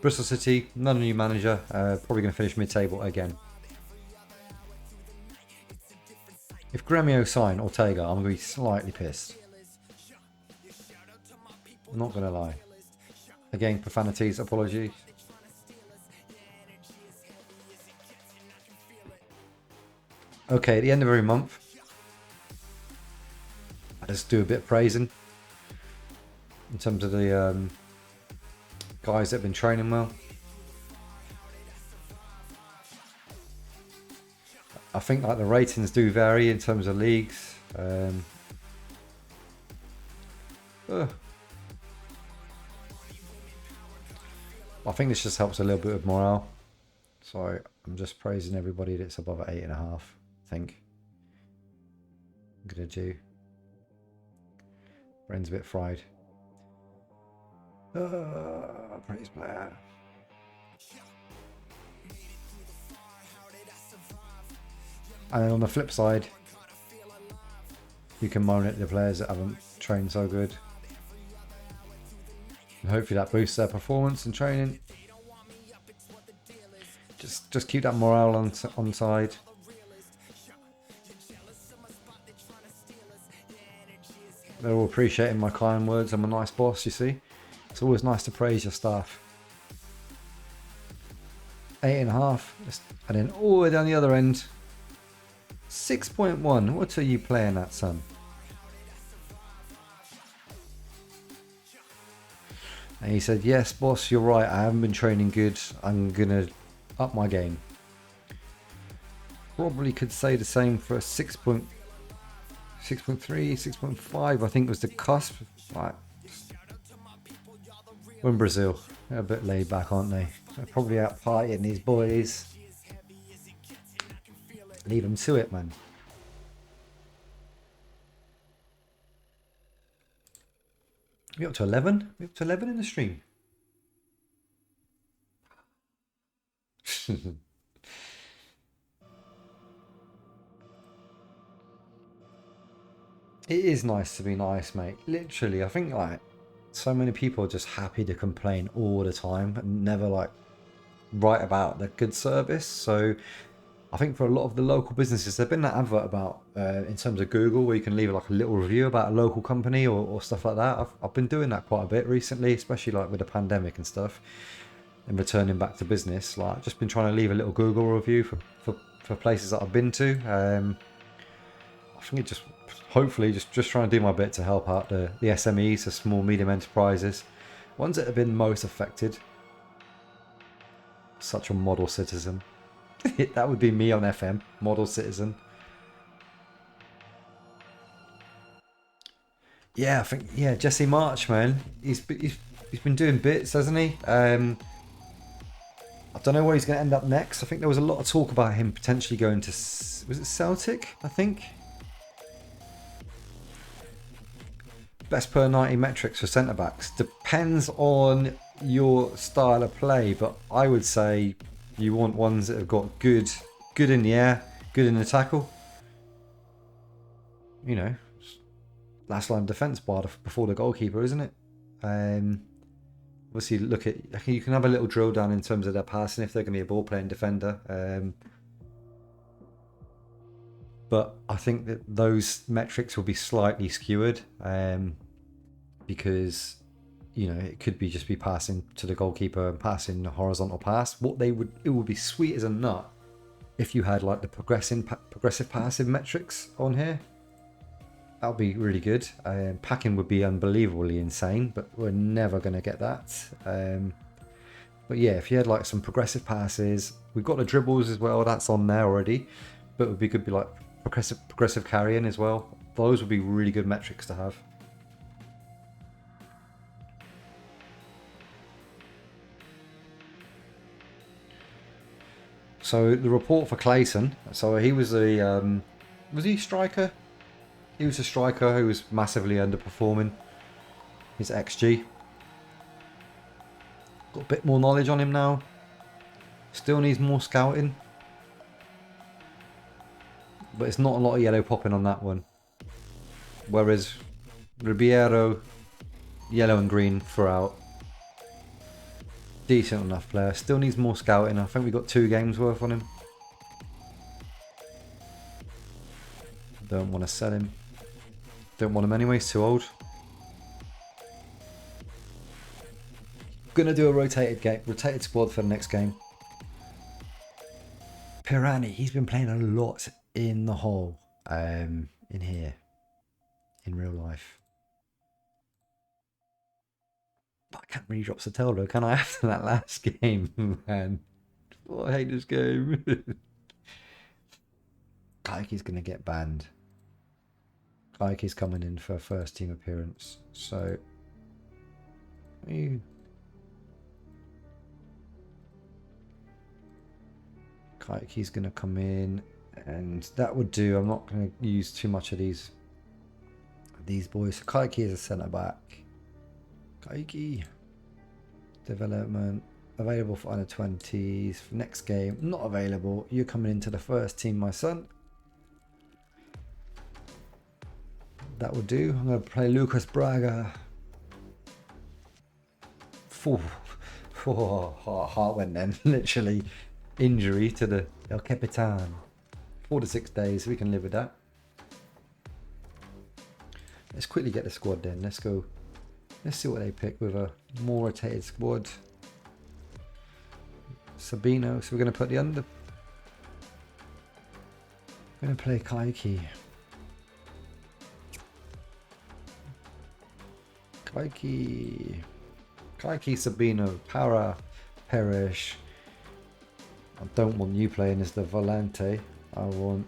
Bristol City, not a new manager. Probably going to finish mid-table again. If Gremio sign Ortega, I'm going to be slightly pissed. I'm not going to lie. Again, profanities, apologies. Okay, at the end of every month, I just do a bit of praising in terms of the guys that have been training well. I think like the ratings do vary in terms of leagues. I think this just helps a little bit of morale. So I'm just praising everybody that's above 8.5. I think I'm gonna do. Brain's a bit fried. Praise player. And then on the flip side, you can moan at the players that haven't trained so good. And hopefully that boosts their performance and training. Just keep that morale on side. They're all appreciating my kind words. I'm a nice boss, you see. It's always nice to praise your staff. 8.5. And then all the way down the other end. 6.1. What are you playing at, son? And he said, yes, boss, you're right. I haven't been training good. I'm going to up my game. Probably could say the same for a 6.3, 6.5, I think was the cusp. Like, we're in Brazil. They're a bit laid back, aren't they? They're probably out partying these boys. Leave them to it, man. We up to 11? We up to 11 in the stream. It is nice to be nice, mate. Literally, I think like so many people are just happy to complain all the time and never like write about the good service. So I think for a lot of the local businesses, there's been that advert about in terms of Google where you can leave like a little review about a local company or stuff like that. I've been doing that quite a bit recently, especially like with the pandemic and stuff and returning back to business. Like I've just been trying to leave a little Google review for places that I've been to. I think it just hopefully just trying to do my bit to help out the SMEs, the small medium enterprises, ones that have been most affected. Such a model citizen. That would be me on FM, model citizen. Yeah, I think Jesse March, man. He's been doing bits, hasn't he? I don't know where he's going to end up next. I think there was a lot of talk about him potentially going to, was it Celtic? I think. Best per 90 metrics for centre backs depends on your style of play, but I would say you want ones that have got good in the air, good in the tackle. You know, last line of defence bar before the goalkeeper, isn't it? Obviously, look at you can have a little drill down in terms of their passing if they're going to be a ball playing defender. But I think that those metrics will be slightly skewered because you know it could be just be passing to the goalkeeper and passing a horizontal pass. It would be sweet as a nut if you had like the progressive passive metrics on here. That would be really good. Packing would be unbelievably insane, but we're never going to get that. But yeah, if you had like some progressive passes, we've got the dribbles as well. That's on there already, but it would be good to be like progressive carrying as well. Those would be really good metrics to have. So the report for Clayton. So he was was he striker? He was a striker who was massively underperforming his XG. Got a bit more knowledge on him now. Still needs more scouting. But it's not a lot of yellow popping on that one. Whereas Ribeiro, yellow and green throughout. Decent enough player. Still needs more scouting. I think we got 2 games worth on him. Don't want to sell him. Don't want him anyway, he's too old. Gonna do a rotated squad for the next game. Pirani, he's been playing a lot in the hole, in here, in real life. But I can't really drop Tableau, can I, after that last game, man? Oh, I hate this game. Kaike's gonna get banned. Kaike's coming in for a first team appearance, so Kaike's gonna come in, and that would do. I'm not gonna use too much of these These boys. So Kaiki is a centre back. Kaiki. Development. Available for under 20s. For next game. Not available. You're coming into the first team, my son. That will do. I'm going to play Lucas Braga. Heart went then. Literally. Injury to the El Capitan. 4 to 6 days. We can live with that. Let's quickly get the squad then. Let's go. Let's see what they pick with a more rotated squad. Sabino. So we're going to put the under. We're going to play Kaiki. Kaiki, Sabino, Para, Perish. I don't want you playing as the Volante. I want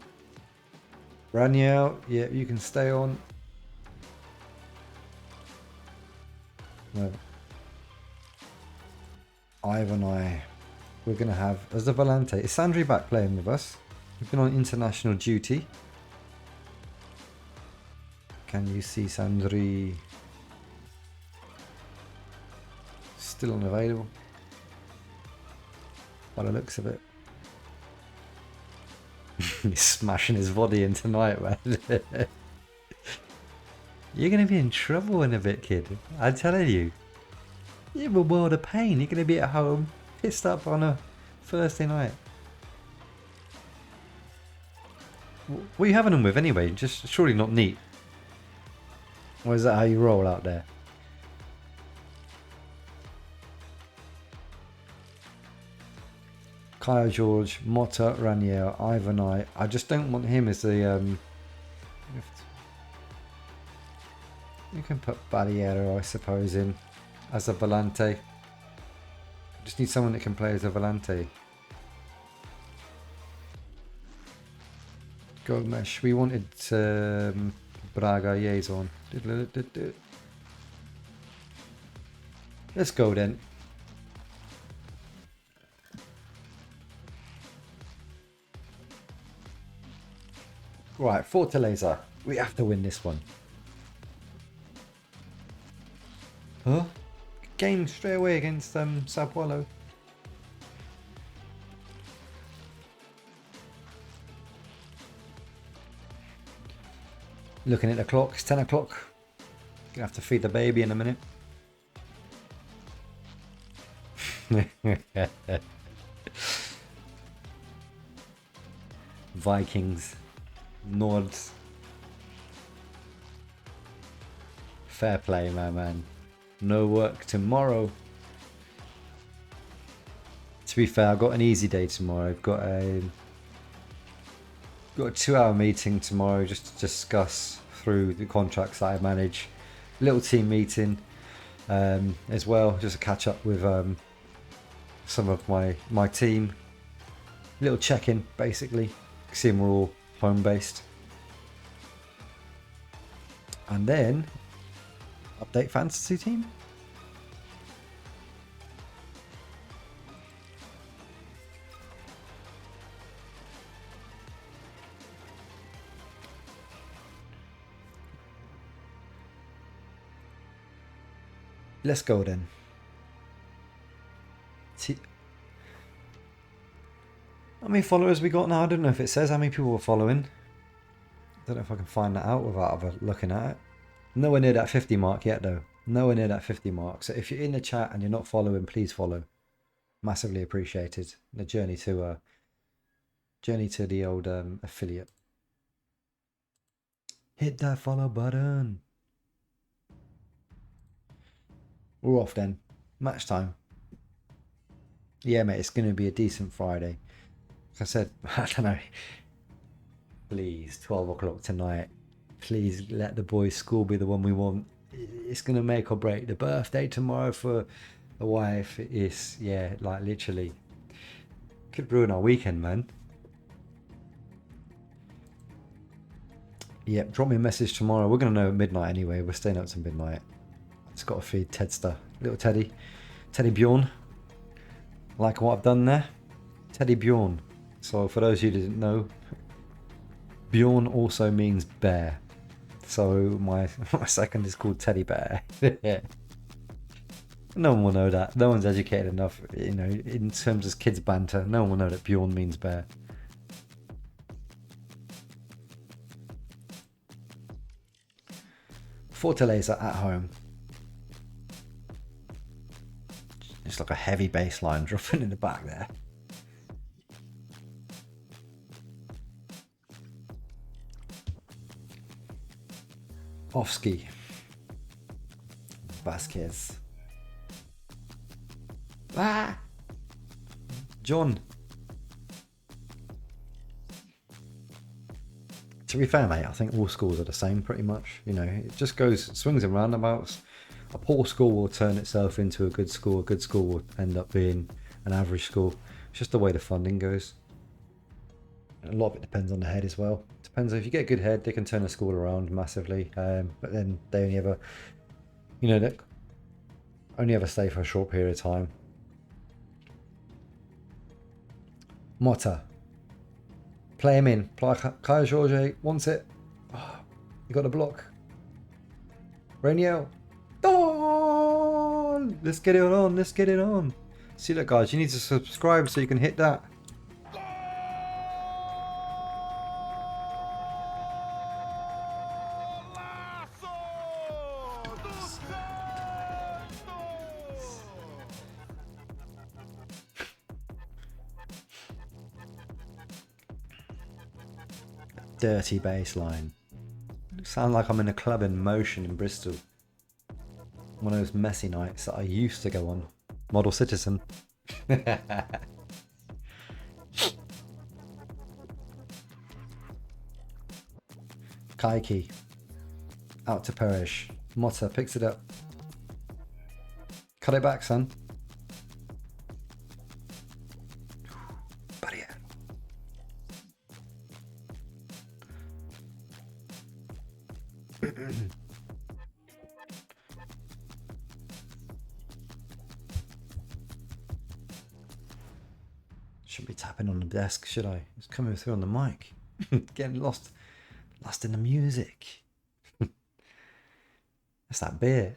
Raniel. Yeah, you can stay on. No. Ivan, we're going to have as the Volante. Is Sandri back playing with us? We've been on international duty. Can you see Sandri? Still unavailable by the looks of it. He's smashing his body in tonight, man. You're going to be in trouble in a bit, kid. I'm telling you. You're in a world of pain. You're going to be at home, pissed up on a Thursday night. What are you having them with anyway? Just surely not neat. Or is that how you roll out there? Kaya George, Motta, Raniel, Ivan. I just don't want him as the you can put Barriero, I suppose, in as a Volante. Just need someone that can play as a Volante. Gomesh, we wanted Braga, Yazon. Let's go then. Right, Fortaleza. We have to win this one. Huh? Game straight away against Sao Paulo. Looking at the clock, it's 10 o'clock. Gonna have to feed the baby in a minute. Vikings. Nords. Fair play, my man. No work tomorrow. To be fair, I've got an easy day tomorrow. I've got a 2-hour meeting tomorrow just to discuss through the contracts that I manage. Little team meeting as well, just to catch up with some of my team. Little check-in, basically. Seeing we're all home based, and then update fantasy team. Let's go then. How many followers we got now? I don't know if it says how many people are following. I don't know if I can find that out without ever looking at it. Nowhere near that 50 mark yet though. Nowhere near that 50 mark. So if you're in the chat and you're not following, please follow. Massively appreciated. The journey to the old affiliate. Hit that follow button. We're off then. Match time. Yeah, mate, it's going to be a decent Friday. Like I said, I don't know. Please, 12 o'clock tonight. Please let the boys' school be the one we want. It's going to make or break. The birthday tomorrow for a wife is, yeah, like literally. Could ruin our weekend, man. Yep, drop me a message tomorrow. We're going to know at midnight anyway. We're staying up to midnight. Just got to feed Tedster. Little Teddy. Teddy Bjorn. Like what I've done there? Teddy Bjorn. So for those of you who didn't know, Bjorn also means bear. So my second is called Teddy Bear. No one will know that. No one's educated enough, in terms of kids banter. No one will know that Bjorn means bear. Fortaleza at home. It's like a heavy bass line dropping in the back there. Ofsky. Vasquez. Ah! John. To be fair, mate, I think all schools are the same pretty much. It just swings and roundabouts. A poor school will turn itself into a good school. A good school will end up being an average school. It's just the way the funding goes. And a lot of it depends on the head as well. Depends if you get a good head, they can turn a school around massively. But then they only ever, they only ever stay for a short period of time. Motta. Play him in. Kaya Jorge wants it. Oh, you got a block. Raniel. Don! Let's get it on. Let's get it on. See that, guys. You need to subscribe so you can hit that. Dirty bass line. Sound like I'm in a club in Motion in Bristol. One of those messy nights that I used to go on. Model Citizen. Kaiki. Out to Perish. Motta picks it up. Cut it back, son. Shouldn't be tapping on the desk, should I? It's coming through on the mic. Getting lost in the music. That's that beer.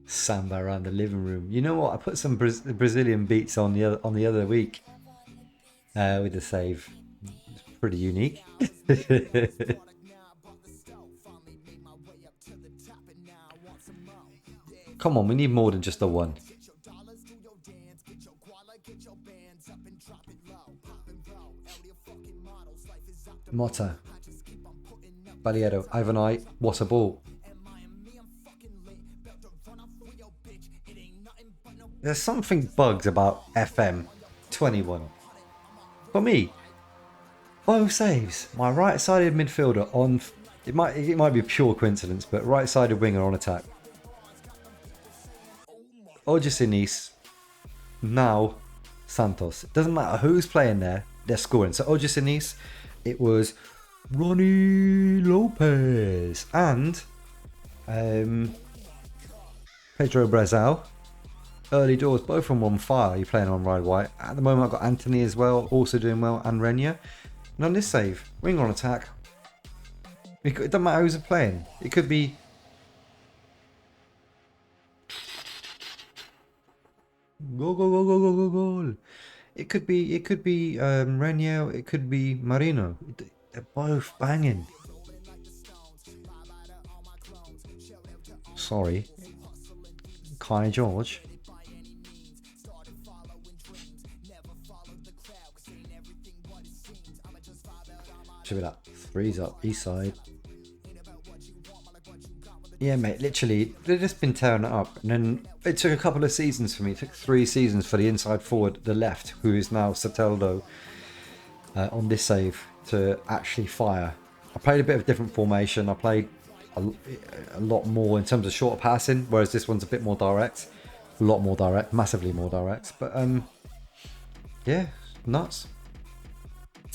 Samba around the living room. You know what? I put some Brazilian beats on the other week with the save. It's pretty unique. Come on, we need more than just the one. Motta. Baliero. Ivanai. What a ball. There's something bugs about FM21. For me, both saves. My right-sided midfielder on... It might be pure coincidence, but right-sided winger on attack. Ojasinis, now Santos. It doesn't matter who's playing there, they're scoring. So Ojasinis, it was Ronnie Lopez and Pedro Brazal. Early doors, both from on fire. You're playing on right white. At the moment, I've got Anthony as well, also doing well, and Renia. And on this save, winger on attack. It doesn't matter who's playing. It could be... Goal. It could be Renier, it could be Marino. They're both banging. Sorry. Kai George. Should be that. Three's up, east side. Yeah, mate, literally, they've just been tearing it up. And then it took a couple of seasons for me. It took 3 seasons for the inside forward, the left, who is now Soteldo, on this save, to actually fire. I played a bit of a different formation. I played a lot more in terms of shorter passing, whereas this one's a bit more direct. A lot more direct, massively more direct. But, yeah, nuts.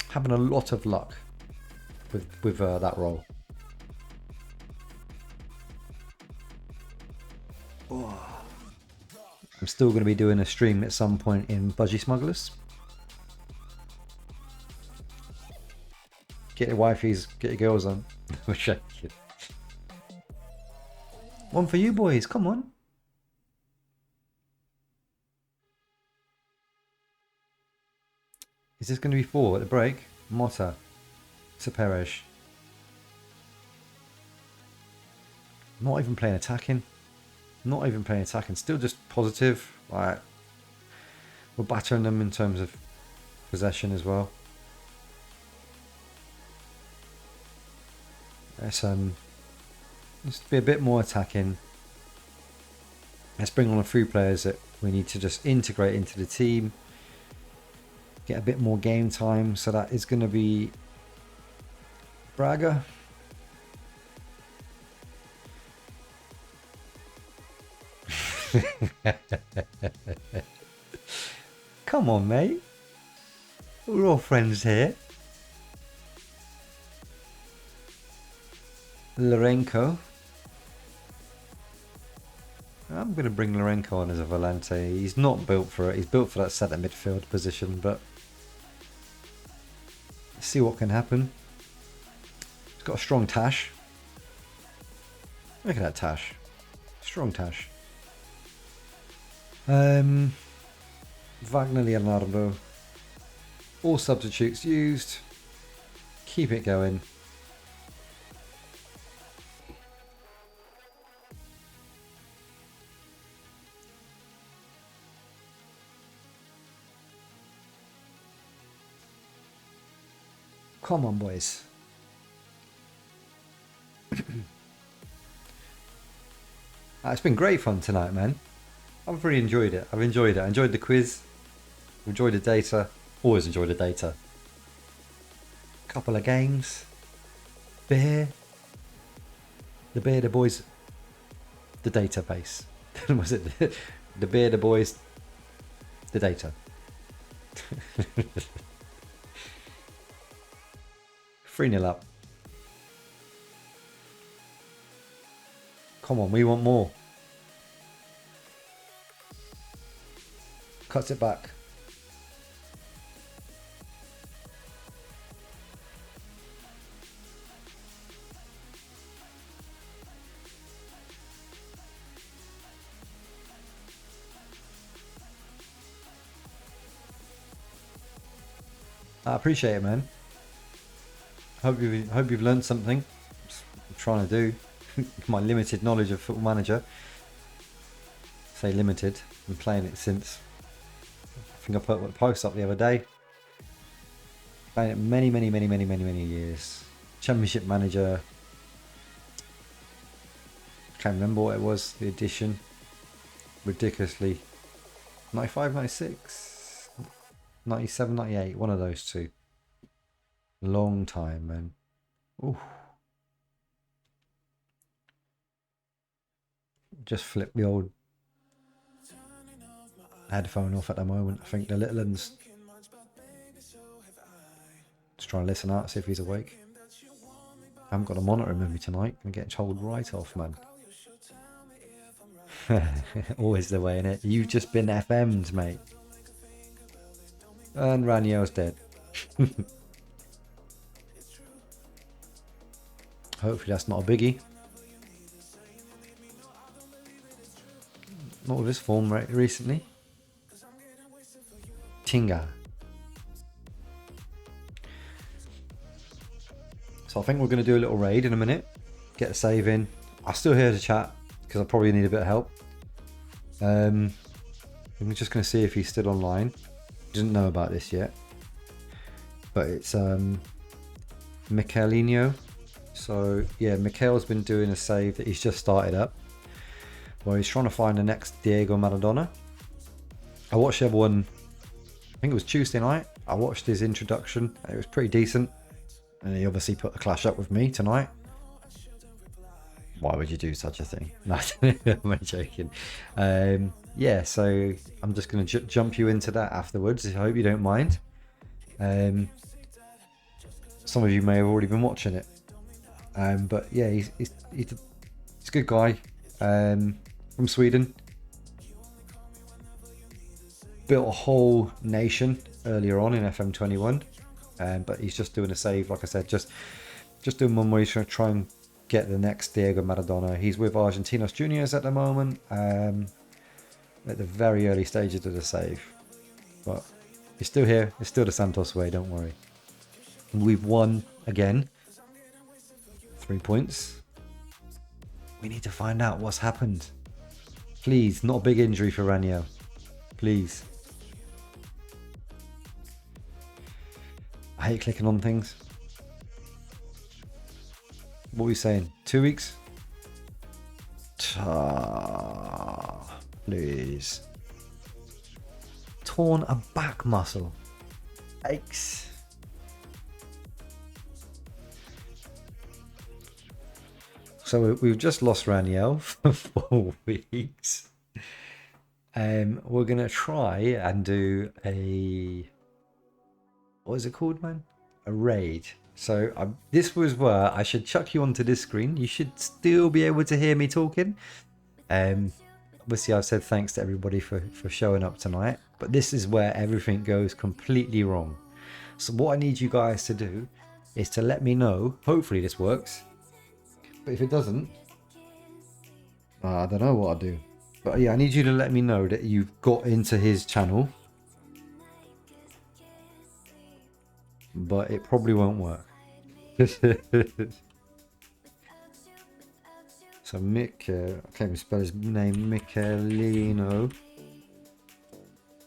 Having a lot of luck with that role. Oh. I'm still going to be doing a stream at some point in Budgie Smugglers. Get your wifeys, get your girls on. One for you boys, come on. Is this going to be 4 at the break? Mota. Seperesh. Not even playing attacking. Not even playing attacking. Still just positive. Like, we're battering them in terms of possession as well. Let's be a bit more attacking. Let's bring on a few players that we need to just integrate into the team. Get a bit more game time. So that is going to be Braga. Come on, mate. We're all friends here. Lorenko. I'm going to bring Lorenko on as a volante. He's not built for it. He's built for that centre midfield position, but let's see what can happen. He's got a strong Tash. Look at that Tash. Strong Tash. Wagner Leonardo. All substitutes used. Keep it going. Come on, boys. It's been great fun tonight, man. I've really enjoyed it. I enjoyed the quiz. Enjoyed the data. Always enjoy the data. Couple of games. Beer. The beer, the boys. The database. Was it the beer, the boys? The data. 3-0 up. Come on, we want more. Cuts it back. I appreciate it, man. Hope you've learned something. I'm trying to do my limited knowledge of Football Manager. Say limited. Been playing it since. I think I put a post up the other day. Playing it many years. Championship Manager. Can't remember what it was. The edition. Ridiculously. 95, 96, 97, 98. One of those two. Long time, man. Ooh. Just flip the old headphone off at the moment. I think the little one's just trying to listen out, see if he's awake. I haven't got a monitor with me tonight. I'm getting told right off, man. Always the way, innit? You've just been FM'd, mate. And Raniel's dead. Hopefully that's not a biggie. Not with his form recently. Tinga. So I think we're going to do a little raid in a minute. Get a save in. I'm still here to chat because I probably need a bit of help. I'm just going to see if he's still online. Didn't know about this yet. But it's Michaelinho. So yeah, Michael's been doing a save that he's just started up. Where he's trying to find the next Diego Maradona. I watched the other one, I think it was Tuesday night. I watched his introduction. It was pretty decent. And he obviously put the clash up with me tonight. Why would you do such a thing? No, I'm only joking. Yeah, so I'm just going to jump you into that afterwards. I hope you don't mind. Some of you may have already been watching it. But yeah, he's a good guy. From Sweden. Built a whole nation earlier on in FM21. but he's just doing a save, like I said, just doing one where he's trying to try and get the next Diego Maradona. He's with Argentinos Juniors at the moment, at the very early stages of the save, but he's still here. It's still the Santos way, don't worry. We've won again, 3 points. We need to find out what's happened. Please, not a big injury for Raniel. Please. I hate clicking on things. What are we saying? 2 weeks? Please. Torn a back muscle. Yikes. So we've just lost Raniel for 4 weeks. We're going to try and do a... What is it called, man? A raid. So this was where I should chuck you onto this screen. You should still be able to hear me talking. Obviously, I've said thanks to everybody for showing up tonight. But this is where everything goes completely wrong. So what I need you guys to do is to let me know. Hopefully this works. But if it doesn't, I don't know what I'll do. But yeah, I need you to let me know that you've got into his channel. But it probably won't work. So Mick, I can't even spell his name, Michelino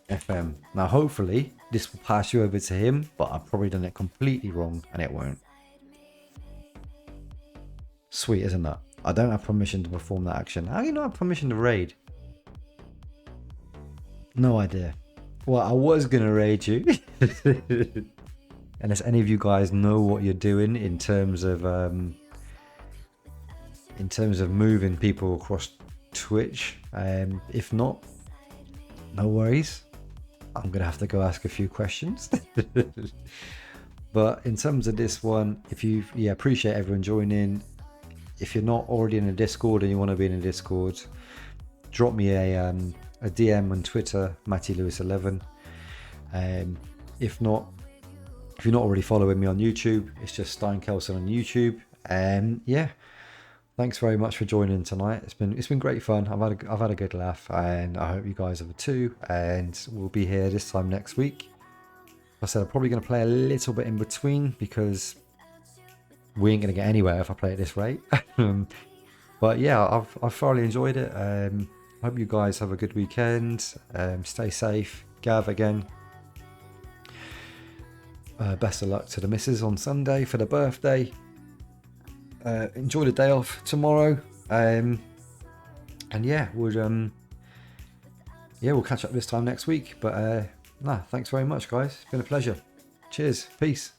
FM. Now hopefully this will pass you over to him, but I've probably done it completely wrong and it won't. Sweet, isn't that? I don't have permission to perform that action. How do you not have permission to raid? No idea. Well, I was going to raid you. Unless any of you guys know what you're doing in terms of moving people across Twitch. If not, no worries. I'm going to have to go ask a few questions. But in terms of this one, if you appreciate everyone joining. If you're not already in a Discord and you want to be in a Discord, drop me a DM on Twitter, MattyLewis11. If you're not already following me on YouTube, it's just Stein Kelson on YouTube. Yeah, thanks very much for joining tonight. It's been great fun. I've had a good laugh, and I hope you guys have too. And we'll be here this time next week. Like I said, I'm probably going to play a little bit in between because we ain't going to get anywhere if I play at this rate. But yeah, I've thoroughly enjoyed it. Hope you guys have a good weekend. Stay safe. Gav again. Best of luck to the missus on Sunday for the birthday. Enjoy the day off tomorrow. And yeah, we'll catch up this time next week. But thanks very much, guys. It's been a pleasure. Cheers. Peace.